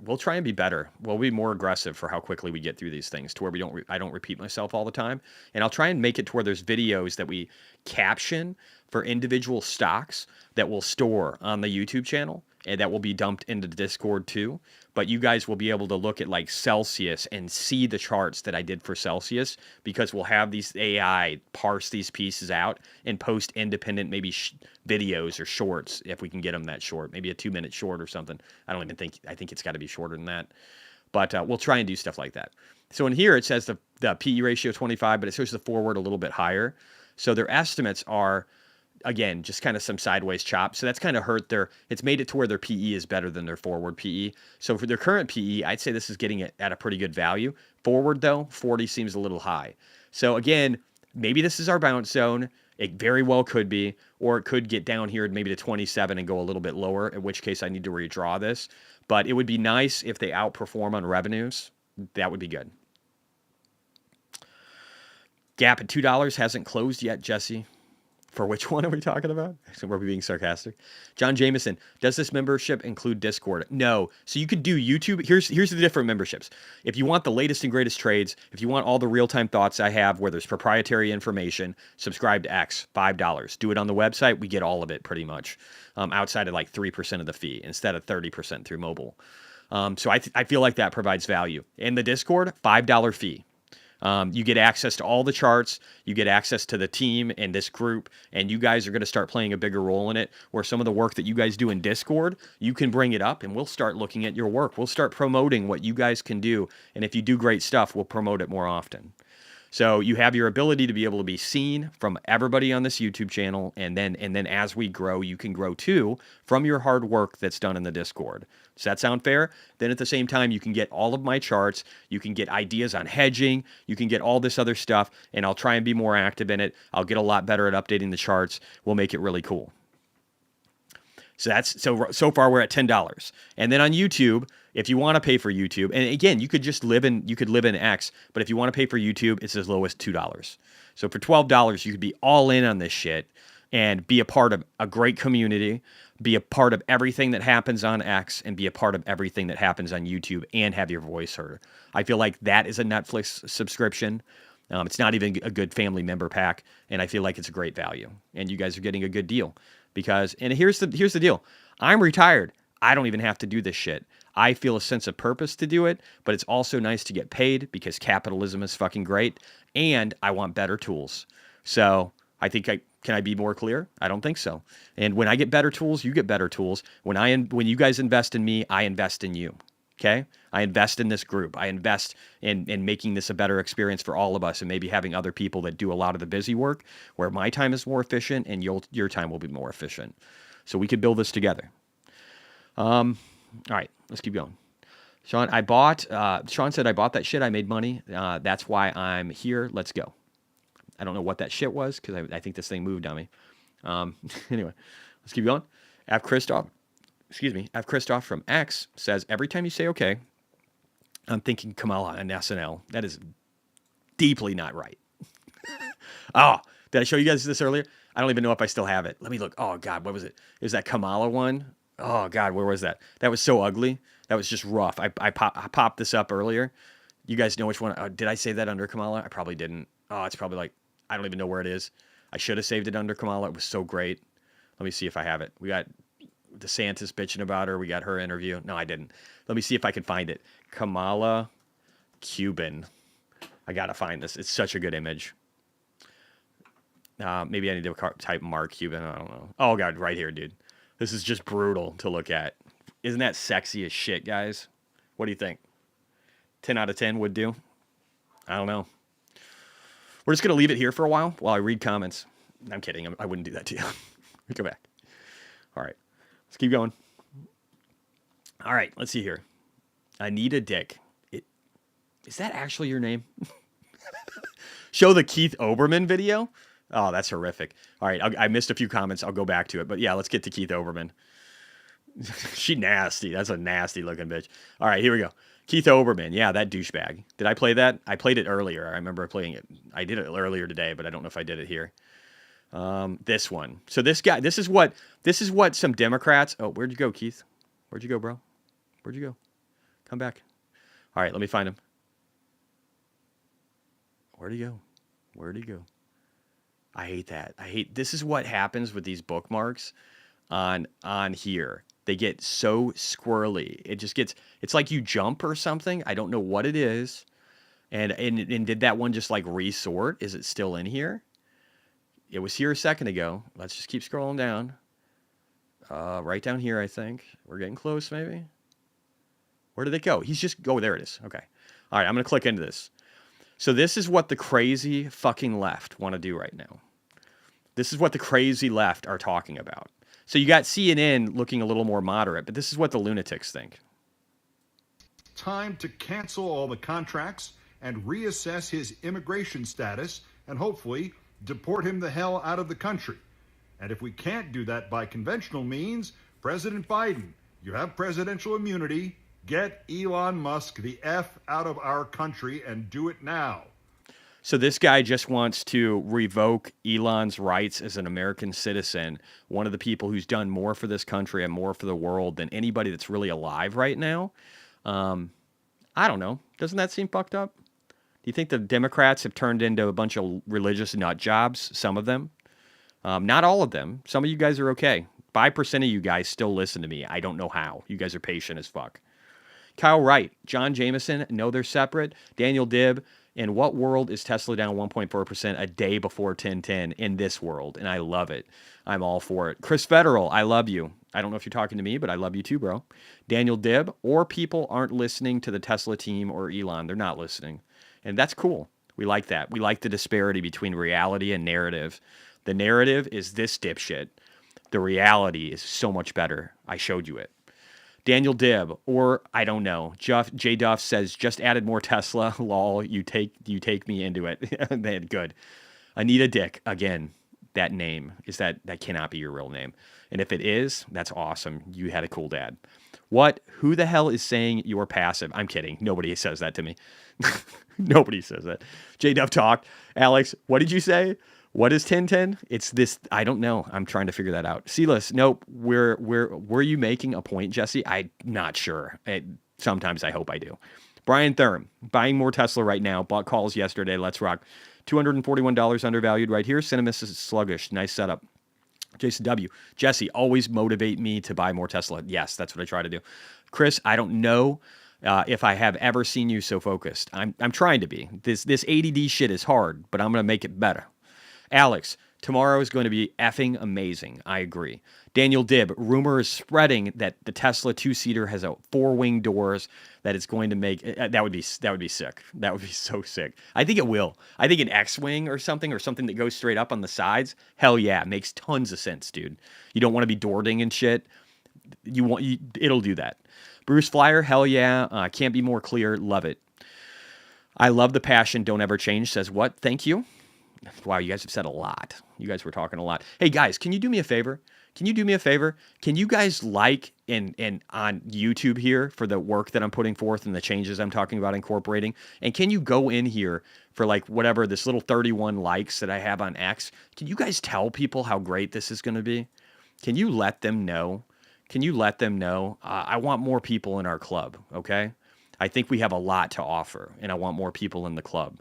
A: We'll try and be better. We'll be more aggressive for how quickly we get through these things to where I don't repeat myself all the time. And I'll try and make it to where there's videos that we caption for individual stocks that we'll store on the YouTube channel and that will be dumped into Discord too. But you guys will be able to look at like Celsius and see the charts that I did for Celsius because we'll have these AI parse these pieces out and post independent maybe videos or shorts if we can get them that short, maybe a 2-minute short or something. I think it's got to be shorter than that. But we'll try and do stuff like that. So in here it says the PE ratio 25, but it shows the forward a little bit higher. So their estimates are, again, just kind of some sideways chop. So that's kind of hurt it's made it to where their PE is better than their forward PE. So for their current PE, I'd say this is getting it at a pretty good value. Forward though, 40 seems a little high. So again, maybe this is our bounce zone. It very well could be, or it could get down here maybe to 27 and go a little bit lower, in which case I need to redraw this. But it would be nice if they outperform on revenues. That would be good. Gap at $2 hasn't closed yet, Jesse. For which one are we talking about? So we're being sarcastic. John Jameson, does this membership include Discord? No. So you could do YouTube. Here's the different memberships. If you want the latest and greatest trades, if you want all the real-time thoughts I have where there's proprietary information, subscribe to X, $5. Do it on the website. We get all of it pretty much outside of like 3% of the fee instead of 30% through mobile. So I feel like that provides value. In the Discord, $5 fee. You get access to all the charts. You get access to the team and this group, and you guys are going to start playing a bigger role in it, where some of the work that you guys do in Discord, you can bring it up, and we'll start looking at your work. We'll start promoting what you guys can do, and if you do great stuff, we'll promote it more often. So you have your ability to be able to be seen from everybody on this YouTube channel, and then as we grow, you can grow too from your hard work that's done in the Discord. Does that sound fair? Then at the same time, you can get all of my charts, you can get ideas on hedging, you can get all this other stuff, and I'll try and be more active in it. I'll get a lot better at updating the charts. We'll make it really cool. So that's so far we're at $10. And then on YouTube, if you want to pay for YouTube, and again, you could live in X, but if you want to pay for YouTube, it's as low as $2. So for $12, you could be all in on this shit and be a part of a great community, be a part of everything that happens on X, and be a part of everything that happens on YouTube and have your voice heard. I feel like that is a Netflix subscription. It's not even a good family member pack, and I feel like it's a great value. And you guys are getting a good deal. Because, and here's the deal. I'm retired. I don't even have to do this shit. I feel a sense of purpose to do it, but it's also nice to get paid because capitalism is fucking great, and I want better tools. So I think can I be more clear? I don't think so. And when I get better tools, you get better tools. When you guys invest in me, I invest in you. Okay? I invest in this group. I invest in making this a better experience for all of us, and maybe having other people that do a lot of the busy work where my time is more efficient and your time will be more efficient. So we could build this together. All right, let's keep going. Sean said, I bought that shit. I made money. That's why I'm here. Let's go. I don't know what that shit was because I think this thing moved on me. Anyway, let's keep going. Christoph from X says, every time you say okay, I'm thinking Kamala and SNL. That is deeply not right. Oh, did I show you guys this earlier? I don't even know if I still have it. Let me look. Oh, God, what was it? It was that Kamala one. Oh, God, where was that? That was so ugly. That was just rough. I popped this up earlier. You guys know which one? Did I save that under Kamala? I probably didn't. Oh, it's probably like, I don't even know where it is. I should have saved it under Kamala. It was so great. Let me see if I have it. We got DeSantis bitching about her. We got her interview. No, I didn't. Let me see if I can find it. Kamala Cuban. I got to find this. It's such a good image. Maybe I need to type Mark Cuban. I don't know. Oh, God, right here, dude. This is just brutal to look at. Isn't that sexy as shit, guys? What do you think? 10 out of 10 would do? I don't know. We're just going to leave it here for a while I read comments. I'm kidding. I wouldn't do that to you. Go back. All right. Let's keep going. All right. Let's see here. Anita Dick. Is that actually your name? Show the Keith Olbermann video? Oh, that's horrific. All right. I missed a few comments. I'll go back to it. But yeah, let's get to Keith Olbermann. She nasty. That's a nasty looking bitch. All right. Here we go. Keith Olbermann. Yeah, that douchebag. Did I play that? I played it earlier. I remember playing it. I did it earlier today, but I don't know if I did it here. This one. So this guy, this is what some Democrats. Oh, where'd you go, Keith? Where'd you go, bro? Where'd you go? Come back. All right, let me find him. Where'd he go? Where'd he go? I hate that. This is what happens with these bookmarks on here. They get so squirrely. It's like you jump or something. I don't know what it is. And did that one just like resort? Is it still in here? It was here a second ago. Let's just keep scrolling down. Right down here, I think. We're getting close, maybe. Where did it go? Oh, there it is. Okay. All right, I'm going to click into this. So this is what the crazy fucking left want to do right now. This is what the crazy left are talking about. So you got CNN looking a little more moderate, but this is what the lunatics think.
E: Time to cancel all the contracts and reassess his immigration status and hopefully deport him the hell out of the country. And if we can't do that by conventional means, President Biden, you have presidential immunity. Get Elon Musk the F out of our country and do it now.
A: So this guy just wants to revoke Elon's rights as an American citizen, one of the people who's done more for this country and more for the world than anybody that's really alive right now. I don't know. Doesn't that seem fucked up? Do you think the Democrats have turned into a bunch of religious nut jobs? Some of them. Not all of them. Some of you guys are okay. 5% of you guys still listen to me. I don't know how. You guys are patient as fuck. Kyle Wright, John Jameson, no, they're separate. Daniel Dibb, In what world is Tesla down 1.4% a day before 1010? In this world, and I love it. I'm all for it. Chris Federal, I love you. I don't know if you're talking to me, but I love you too, bro. Daniel Dibb, or people aren't listening to the Tesla team or Elon. They're not listening. And that's cool. We like that. We like the disparity between reality and narrative. The narrative is this dipshit. The reality is so much better. I showed you it. Daniel Dibb, or I don't know. J Duff says, just added more Tesla. Lol, you take me into it. Man, good. Anita Dick, again, that name that cannot be your real name. And if it is, that's awesome. You had a cool dad. What? Who the hell is saying you're passive? I'm kidding. Nobody says that to me. Nobody says that. J Duff talked. Alex, what did you say? What is 1010? It's this. I don't know. I'm trying to figure that out. Sealess, nope. Were you making a point, Jesse? I'm not sure. Sometimes I hope I do. Brian Thurm, buying more Tesla right now. Bought calls yesterday. Let's rock. $241 undervalued right here. Sentiment is sluggish. Nice setup. Jason W. Jesse, always motivate me to buy more Tesla. Yes, that's what I try to do. Chris, I don't know if I have ever seen you so focused. I'm trying to be. This ADD shit is hard, but I'm going to make it better. Alex, tomorrow is going to be effing amazing. I agree. Daniel Dibb, rumor is spreading that the Tesla two-seater has a 4-wing doors that it's going to make. That would be sick. That would be so sick. I think it will. I think an X-wing or something that goes straight up on the sides. Hell yeah, it makes tons of sense, dude. You don't want to be dording and shit. It'll do that. Bruce Flyer, hell yeah. Can't be more clear. Love it. I love the passion. Don't ever change. Says what? Thank you. Wow, you guys have said a lot. You guys were talking a lot. Hey guys, can you do me a favor? Can you guys like and on YouTube here for the work that I'm putting forth and the changes I'm talking about incorporating? And can you go in here for like whatever this little 31 likes that I have on X? Can you guys tell people how great this is going to be? Can you let them know? I want more people in our club, okay? I think we have a lot to offer, and I want more people in the club.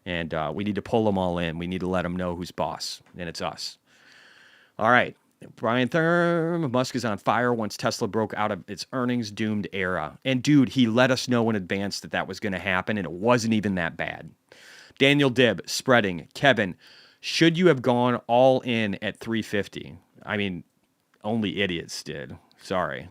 A: And we need to pull them all in. We need to let them know who's boss, and it's us. All right. Brian Thurm, Musk is on fire once Tesla broke out of its earnings-doomed era. And, dude, he let us know in advance that was going to happen, and it wasn't even that bad. Daniel Dibb, spreading. Kevin, should you have gone all in at 350? I mean, only idiots did. Sorry.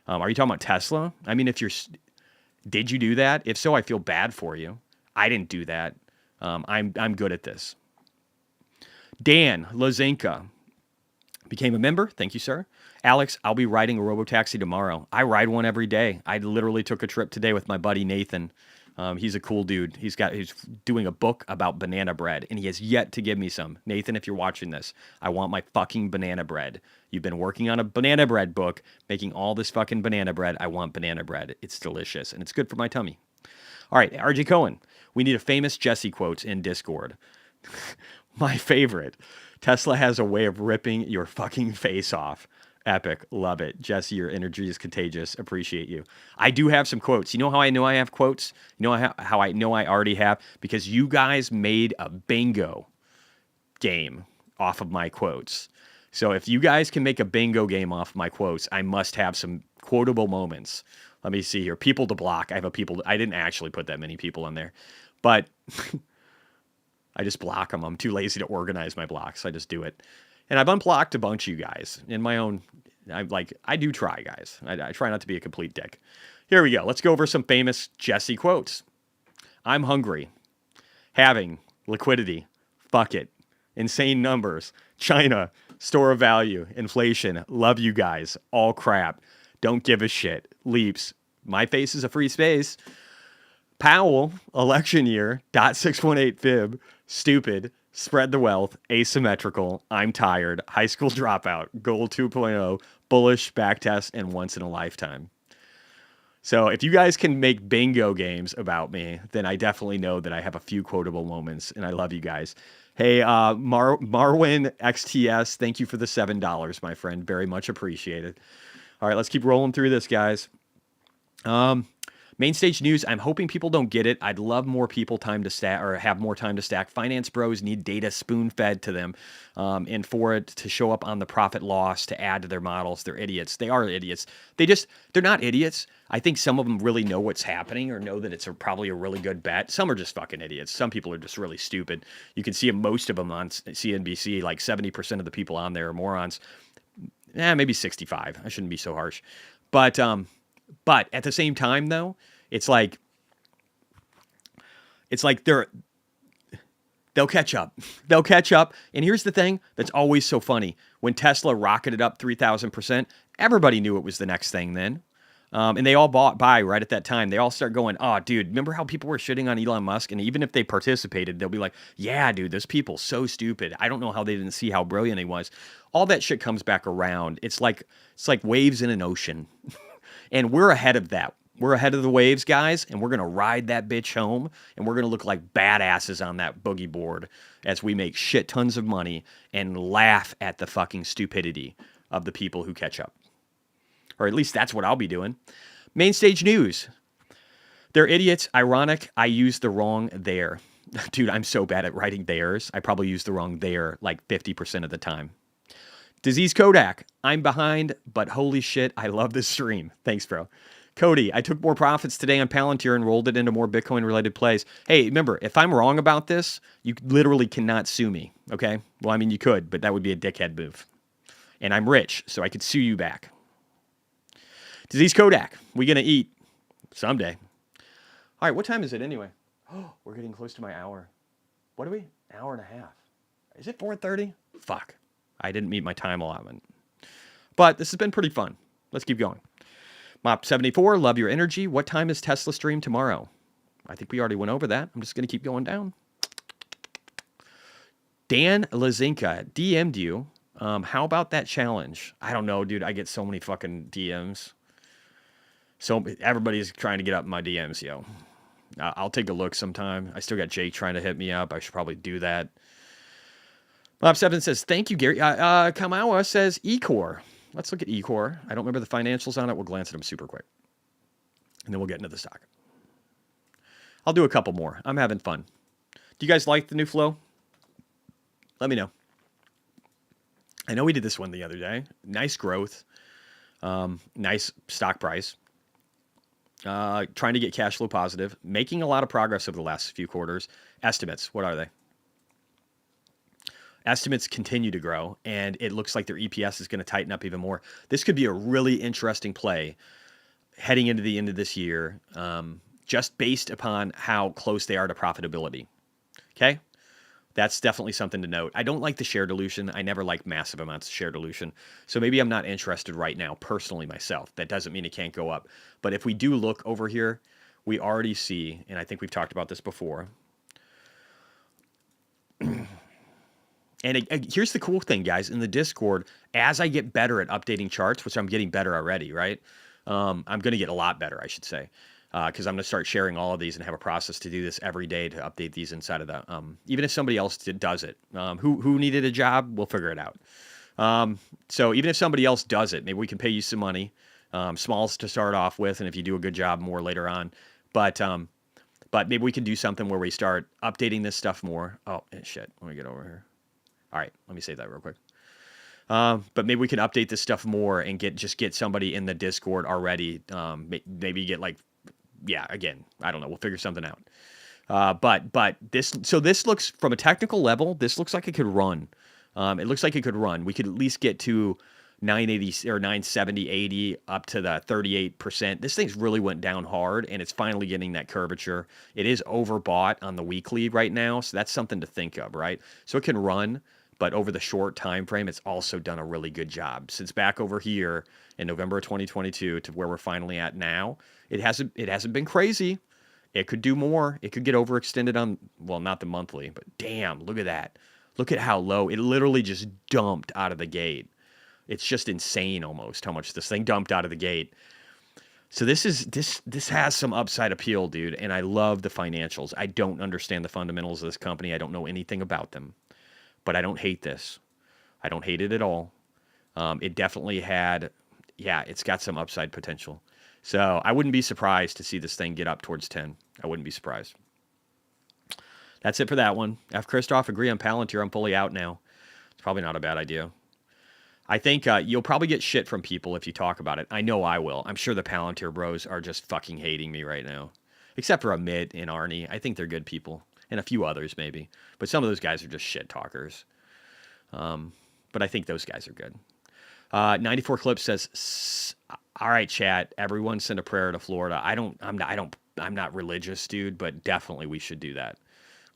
A: Are you talking about Tesla? I mean, did you do that? If so, I feel bad for you. I didn't do that. I'm good at this. Dan Lazenka became a member. Thank you, sir. Alex, I'll be riding a robotaxi tomorrow. I ride one every day. I literally took a trip today with my buddy Nathan. He's a cool dude. He's doing a book about banana bread, and he has yet to give me some. Nathan, if you're watching this, I want my fucking banana bread. You've been working on a banana bread book, making all this fucking banana bread. I want banana bread. It's delicious, and it's good for my tummy. All right, RJ Cohen. We need a famous Jesse quotes in Discord. My favorite. Tesla has a way of ripping your fucking face off. Epic. Love it. Jesse, your energy is contagious. Appreciate you. I do have some quotes. You know how I know I have quotes? You know how I know I already have? Because you guys made a bingo game off of my quotes. So if you guys can make a bingo game off of my quotes, I must have some quotable moments. Let me see here. People to block. I didn't actually put that many people in there. But I just block them. I'm too lazy to organize my blocks. I just do it. And I've unblocked a bunch of you guys in my own. I do try, guys. I try not to be a complete dick. Here we go. Let's go over some famous Jesse quotes. I'm hungry. Having liquidity. Fuck it. Insane numbers. China. Store of value. Inflation. Love you guys. All crap. Don't give a shit. Leaps. My face is a free space. Powell, election year, .618 fib, stupid, spread the wealth, asymmetrical, I'm tired, high school dropout, goal 2.0, bullish, backtest, and once in a lifetime. So if you guys can make bingo games about me, then I definitely know that I have a few quotable moments, and I love you guys. Hey, Marwin XTS, thank you for the $7, my friend. Very much appreciated. All right, let's keep rolling through this, guys. Main stage news. I'm hoping people don't get it. I'd love more people time to stack or have more time to stack. Finance bros need data spoon fed to them, and for it to show up on the profit loss to add to their models. They're idiots. They are idiots. They're not idiots. I think some of them really know what's happening or know that it's probably a really good bet. Some are just fucking idiots. Some people are just really stupid. You can see most of them on CNBC. Like 70% of the people on there are morons. Maybe 65. I shouldn't be so harsh. But at the same time, though, it's like they'll catch up. They'll catch up. And here's the thing that's always so funny. When Tesla rocketed up 3,000%, everybody knew it was the next thing then. And they all buy right at that time. They all start going, oh, dude, remember how people were shitting on Elon Musk? And even if they participated, they'll be like, yeah, dude, those people so stupid. I don't know how they didn't see how brilliant he was. All that shit comes back around. It's like waves in an ocean. And we're ahead of that. We're ahead of the waves, guys, and we're going to ride that bitch home, and we're going to look like badasses on that boogie board as we make shit tons of money and laugh at the fucking stupidity of the people who catch up. Or at least that's what I'll be doing. Main stage news. They're idiots. Ironic, I used the wrong there. Dude, I'm so bad at writing theirs. I probably used the wrong there like 50% of the time. Disease Kodak. I'm behind, but holy shit, I love this stream. Thanks, bro. Cody, I took more profits today on Palantir and rolled it into more Bitcoin-related plays. Hey, remember, if I'm wrong about this, you literally cannot sue me, okay? Well, I mean, you could, but that would be a dickhead move. And I'm rich, so I could sue you back. Disease Kodak, we gonna eat someday. All right, what time is it anyway? Oh, we're getting close to my hour. What are we? Hour and a half. Is it 4:30? Fuck. I didn't meet my time allotment. But this has been pretty fun. Let's keep going. Mop74, love your energy. What time is Tesla stream tomorrow? I think we already went over that. I'm just going to keep going down. Dan Lazinka DM'd you. How about that challenge? I don't know, dude. I get so many fucking DMs. So everybody's trying to get up in my DMs, yo. I'll take a look sometime. I still got Jake trying to hit me up. I should probably do that. Bob7 says, thank you, Gary. Kamawa says, Ecor. Let's look at Ecor. I don't remember the financials on it. We'll glance at them super quick. And then we'll get into the stock. I'll do a couple more. I'm having fun. Do you guys like the new flow? Let me know. I know we did this one the other day. Nice growth. Nice stock price. Trying to get cash flow positive. Making a lot of progress over the last few quarters. Estimates. What are they? Estimates continue to grow, and it looks like their EPS is going to tighten up even more. This could be a really interesting play heading into the end of this year, just based upon how close they are to profitability. Okay? That's definitely something to note. I don't like the share dilution. I never like massive amounts of share dilution. So maybe I'm not interested right now, personally myself. That doesn't mean it can't go up. But if we do look over here, we already see, and I think we've talked about this before, and here's the cool thing, guys. In the Discord, as I get better at updating charts, which I'm getting better already, right? I'm going to get a lot better, I should say, because I'm going to start sharing all of these and have a process to do this every day to update these inside of the, even if somebody else does it. Who needed a job, we'll figure it out. So even if somebody else does it, maybe we can pay you some money, smalls to start off with, and if you do a good job, more later on. But maybe we can do something where we start updating this stuff more. Oh, shit. Let me get over here. All right, let me say that real quick. But maybe we can update this stuff more and get somebody in the Discord already. Maybe get again, I don't know. We'll figure something out. But this looks, from a technical level, this looks like it could run. It looks like it could run. We could at least get to 980 or 970, 80 up to the 38%. This thing's really went down hard, and it's finally getting that curvature. It is overbought on the weekly right now, so that's something to think of, right? So it can run, but over the short time frame, it's also done a really good job. Since back over here in November of 2022 to where we're finally at now, it hasn't been crazy. It could do more. It could get overextended on, well, not the monthly, but damn, look at that. Look at how low. It literally just dumped out of the gate. It's just insane almost how much this thing dumped out of the gate. So this has some upside appeal, dude, and I love the financials. I don't understand the fundamentals of this company. I don't know anything about them, but I don't hate this. I don't hate it at all. It definitely had, it's got some upside potential. So I wouldn't be surprised to see this thing get up towards 10. I wouldn't be surprised. That's it for that one. F. Christoph, agree on Palantir. I'm fully out now. It's probably not a bad idea. I think you'll probably get shit from people if you talk about it. I know I will. I'm sure the Palantir bros are just fucking hating me right now. Except for Amit and Arnie. I think they're good people. And a few others maybe. But some of those guys are just shit talkers. But I think those guys are good. 94 Clips says, all right, chat, everyone send a prayer to Florida. I'm not religious, dude, but definitely we should do that.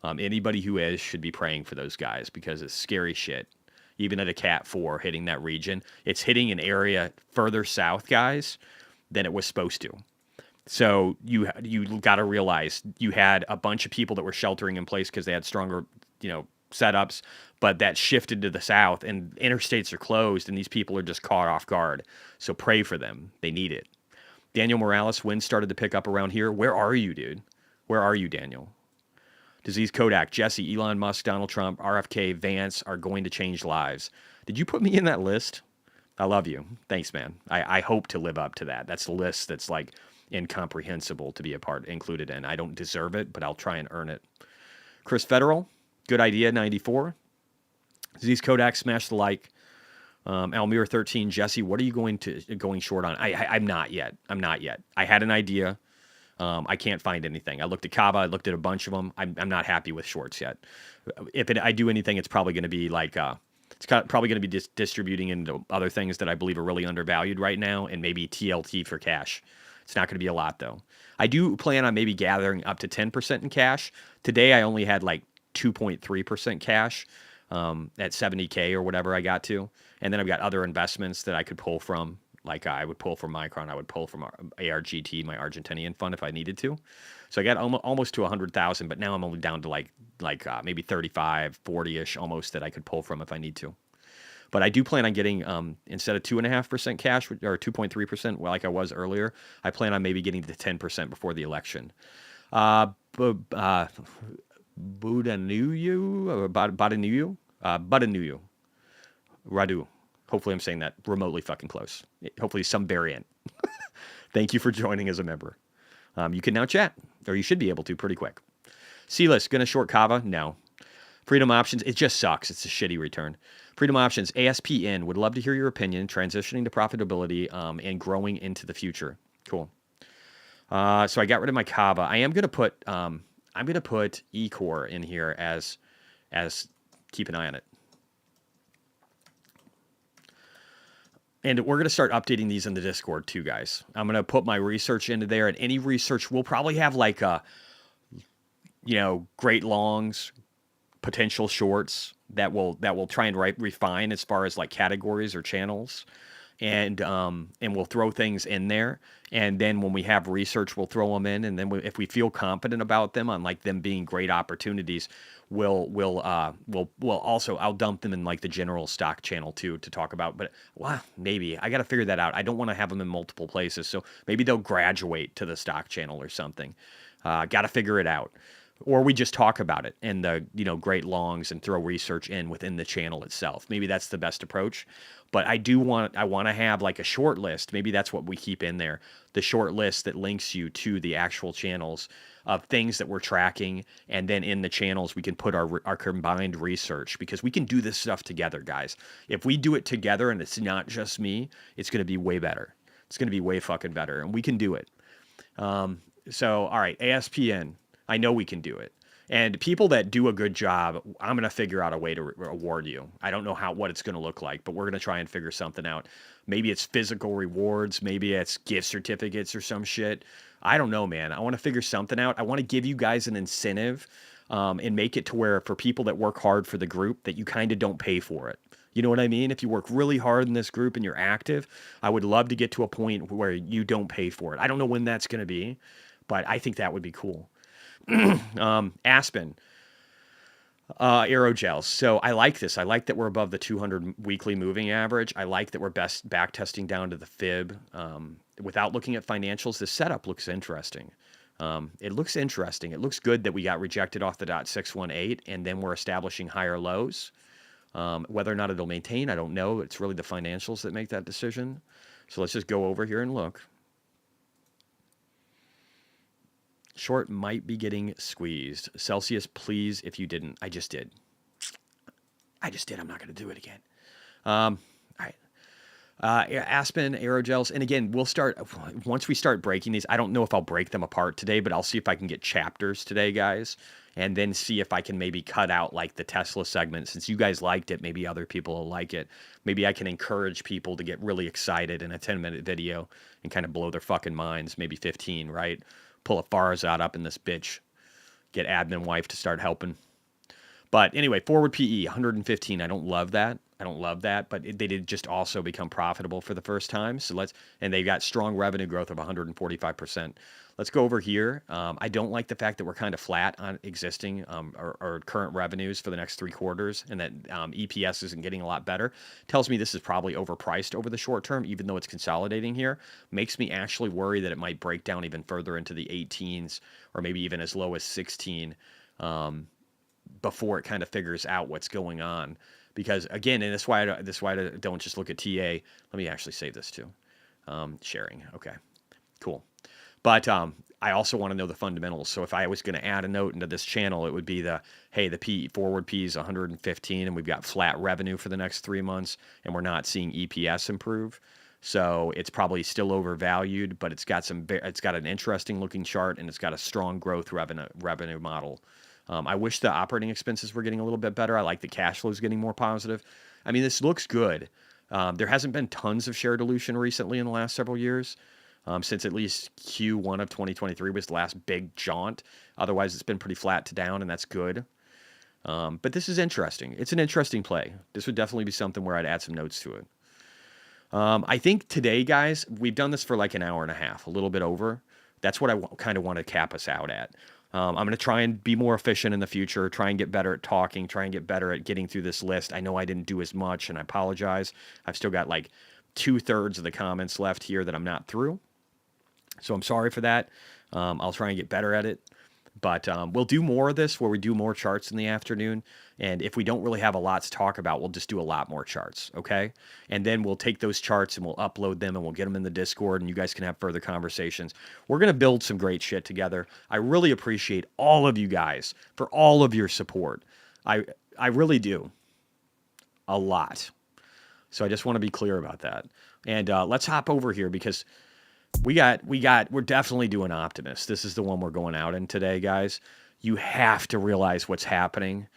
A: Anybody who is should be praying for those guys because it's scary shit. Even at a Cat 4 hitting that region, it's hitting an area further south, guys, than it was supposed to. So you got to realize you had a bunch of people that were sheltering in place because they had stronger, setups, but that shifted to the south and interstates are closed and these people are just caught off guard. So pray for them. They need it. Daniel Morales, wind started to pick up around here. Where are you, dude? Where are you, Daniel? Disease Kodak, Jesse, Elon Musk, Donald Trump, RFK, Vance are going to change lives. Did you put me in that list? I love you. Thanks, man. I hope to live up to that. That's the list that's like incomprehensible to be included in. I don't deserve it, but I'll try and earn it. Chris Federal, good idea, 94. Disease Kodak, smash the like. Almir 13, Jesse, what are you going short on? I'm not yet. I had an idea. I can't find anything. I looked at Kava. I looked at a bunch of them. I'm not happy with shorts yet. If I do anything, it's probably going to be like probably going to be distributing into other things that I believe are really undervalued right now, and maybe TLT for cash. It's not going to be a lot though. I do plan on maybe gathering up to 10% in cash. Today I only had like 2.3% cash at 70K or whatever I got to, and then I've got other investments that I could pull from. Like I would pull from Micron, I would pull from ARGT, my Argentinian fund, if I needed to. So I got almost to 100,000, but now I'm only down to like maybe 35, 40-ish almost that I could pull from if I need to. But I do plan on getting, instead of 2.5% cash or 2.3%, like I was earlier, I plan on maybe getting to 10% before the election. Budanuyu, Radu. Hopefully I'm saying that remotely fucking close. Hopefully some variant. Thank you for joining as a member. You can now chat, or you should be able to pretty quick. C-List, going to short Kava? No. Freedom Options, it just sucks. It's a shitty return. Freedom Options, ASPN, would love to hear your opinion, transitioning to profitability and growing into the future. Cool. So I got rid of my Kava. I am going to put, eCore in here as keep an eye on it. And we're going to start updating these in the Discord too, guys. I'm going to put my research into there, and any research, we'll probably have like great longs, potential shorts that will try and refine as far as like categories or channels. And we'll throw things in there. And then when we have research, we'll throw them in. And then if we feel confident about them, on like them being great opportunities, we'll also, I'll dump them in like the general stock channel too to talk about. But maybe I got to figure that out. I don't want to have them in multiple places. So maybe they'll graduate to the stock channel or something. Got to figure it out. Or we just talk about it in the great longs and throw research in within the channel itself. Maybe that's the best approach. But I want to have like a short list. Maybe that's what we keep in there. The short list that links you to the actual channels of things that we're tracking. And then in the channels, we can put our combined research, because we can do this stuff together, guys. If we do it together and it's not just me, it's going to be way better. It's going to be way fucking better. And we can do it. So, all right, ASPN. I know we can do it. And people that do a good job, I'm going to figure out a way to reward you. I don't know what it's going to look like, but we're going to try and figure something out. Maybe it's physical rewards. Maybe it's gift certificates or some shit. I don't know, man. I want to figure something out. I want to give you guys an incentive and make it to where for people that work hard for the group that you kind of don't pay for it. You know what I mean? If you work really hard in this group and you're active, I would love to get to a point where you don't pay for it. I don't know when that's going to be, but I think that would be cool. Aspen, aerogels. So I like this. I like that we're above the 200 weekly moving average. I like that we're back testing down to the fib. Without looking at financials, the setup looks interesting. It looks interesting. It looks good that we got rejected off the .618 and then we're establishing higher lows. Whether or not it'll maintain, I don't know. It's really the financials that make that decision. So let's just go over here and look. Short might be getting squeezed. Celsius, please, if you didn't. I just did. I'm not going to do it again. All right. Aspen, aerogels. And again, we'll start, once we start breaking these, I don't know if I'll break them apart today, but I'll see if I can get chapters today, guys. And then see if I can maybe cut out like the Tesla segment. Since you guys liked it, maybe other people will like it. Maybe I can encourage people to get really excited in a 10-minute video and kind of blow their fucking minds. Maybe 15, right? Pull a Farzad up in this bitch. Get admin wife to start helping. But anyway, forward PE, 115. I don't love that. But they did just also become profitable for the first time. So and they got strong revenue growth of 145%. Let's go over here. I don't like the fact that we're kind of flat on existing or current revenues for the next 3 quarters, and that EPS isn't getting a lot better. Tells me this is probably overpriced over the short term, even though it's consolidating here. Makes me actually worry that it might break down even further into the 18s or maybe even as low as 16 before it kind of figures out what's going on. Because again, and that's why I don't just look at TA. Let me actually save this too. Sharing. Okay, cool. But I also want to know the fundamentals. So if I was going to add a note into this channel, it would be the P forward P is 115, and we've got flat revenue for the next 3 months, and we're not seeing EPS improve. So it's probably still overvalued, but it's got an interesting looking chart, and it's got a strong growth revenue model. I wish the operating expenses were getting a little bit better. I like the cash flows getting more positive. I mean, this looks good. There hasn't been tons of share dilution recently in the last several years, since at least Q1 of 2023 was the last big jaunt. Otherwise, it's been pretty flat to down, and that's good. But this is interesting. It's an interesting play. This would definitely be something where I'd add some notes to it. I think today, guys, we've done this for like an hour and a half, a little bit over. That's what I kind of want to cap us out at. I'm going to try and be more efficient in the future, try and get better at talking, try and get better at getting through this list. I know I didn't do as much, and I apologize. I've still got like 2/3 of the comments left here that I'm not through. So I'm sorry for that. I'll try and get better at it. But we'll do more of this where we do more charts in the afternoon. And if we don't really have a lot to talk about, we'll just do a lot more charts, okay? And then we'll take those charts and we'll upload them and we'll get them in the Discord, and you guys can have further conversations. We're going to build some great shit together. I really appreciate all of you guys for all of your support. I really do. A lot. So I just want to be clear about that. And let's hop over here because we're definitely doing Optimus. This is the one we're going out in today, guys. You have to realize what's happening.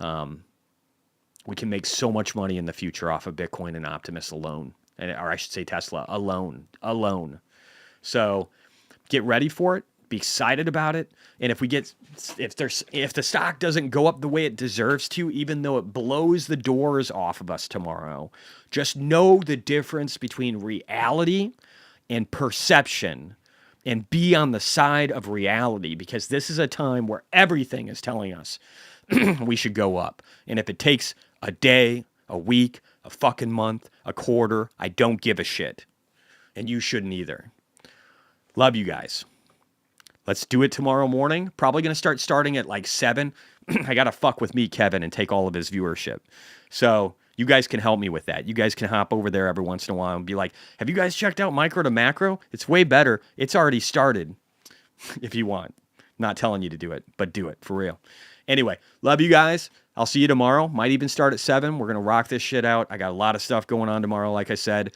A: We can make so much money in the future off of Bitcoin and Optimus alone. Or I should say Tesla alone. So get ready for it. Be excited about it. And if the stock doesn't go up the way it deserves to, even though it blows the doors off of us tomorrow, just know the difference between reality and perception, and be on the side of reality, because this is a time where everything is telling us we should go up. And if it takes a day, a week, a fucking month, a quarter, I don't give a shit. And you shouldn't either. Love you guys. Let's do it tomorrow morning. Probably going to starting at like 7. I got to fuck with me, Kevin, and take all of his viewership. So you guys can help me with that. You guys can hop over there every once in a while and be like, have you guys checked out Micro to Macro? It's way better. It's already started if you want. Not telling you to do it, but do it for real. Anyway, love you guys. I'll see you tomorrow. Might even start at 7. We're going to rock this shit out. I got a lot of stuff going on tomorrow, like I said.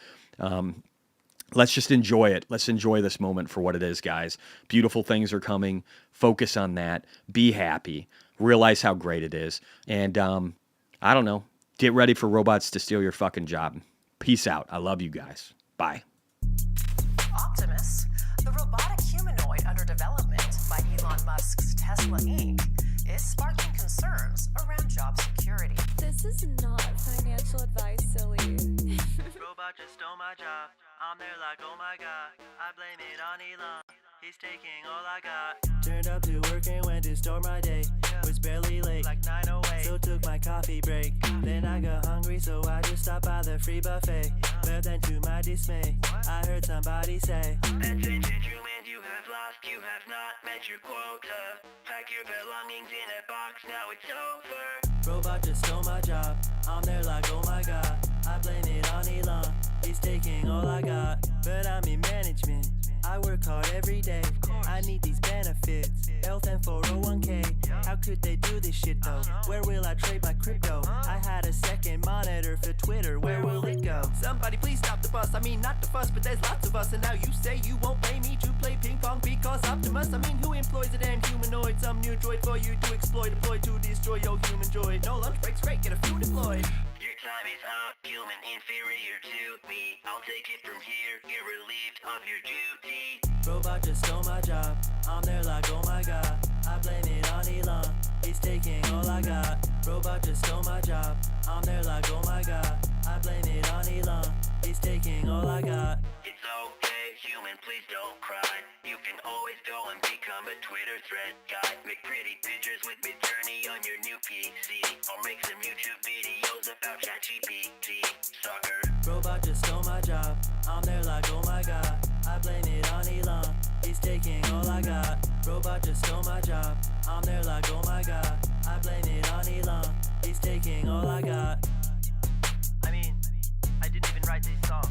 A: Let's just enjoy it. Let's enjoy this moment for what it is, guys. Beautiful things are coming. Focus on that. Be happy. Realize how great it is. And I don't know. Get ready for robots to steal your fucking job. Peace out. I love you guys. Bye.
F: Optimus, the robotic humanoid under development by Elon Musk's Tesla Inc., is sparking concerns around job security.
G: This is not financial advice, silly.
H: Robot just stole my job. I'm there like, oh my god. I blame it on Elon. He's taking all I got. Turned up to work and went to start my day. Was barely late, like 9:08. So took my coffee break. Then I got hungry, so I just stopped by the free buffet. But then to my dismay, I heard somebody say, attention humans, you have lost, you have not met your quota. Pack your belongings in a box, now it's over. Robot just stole my job. I'm there like, oh my god. I blame it on Elon. He's taking all I got. But I'm in management. I work hard every day. I need these benefits, health and 401k. How could they do this shit though? Where will I trade my crypto? I had a second monitor for Twitter, where will it go? Somebody please stop the bus, I mean not the fuss, but there's lots of us. And now you say you won't pay me to play ping pong because Optimus. I mean, who employs a damn humanoid? Some new droid for you to exploit, deploy to destroy your human droid. No lunch breaks, great, get a few deployed.
I: Your time is up, human inferior to me. I'll take it from here, get relieved of your duty.
H: Robot just stole my job, I'm there like oh my god. I blame it on Elon, he's taking all I got. Robot just stole my job, I'm there like oh my god. I blame it on Elon, he's taking all I got.
I: It's okay, human, please don't cry. You can always go and become a Twitter thread guy. Make pretty pictures with Midjourney on your new PC. Or make some YouTube videos about ChatGPT. Sucker.
H: Robot just stole my job, I'm there like oh my god. I blame it on Elon, he's taking all I got. Robot just stole my job, I'm there like oh my god. I blame it on Elon, he's taking all I got.
J: I mean, I didn't even write this song.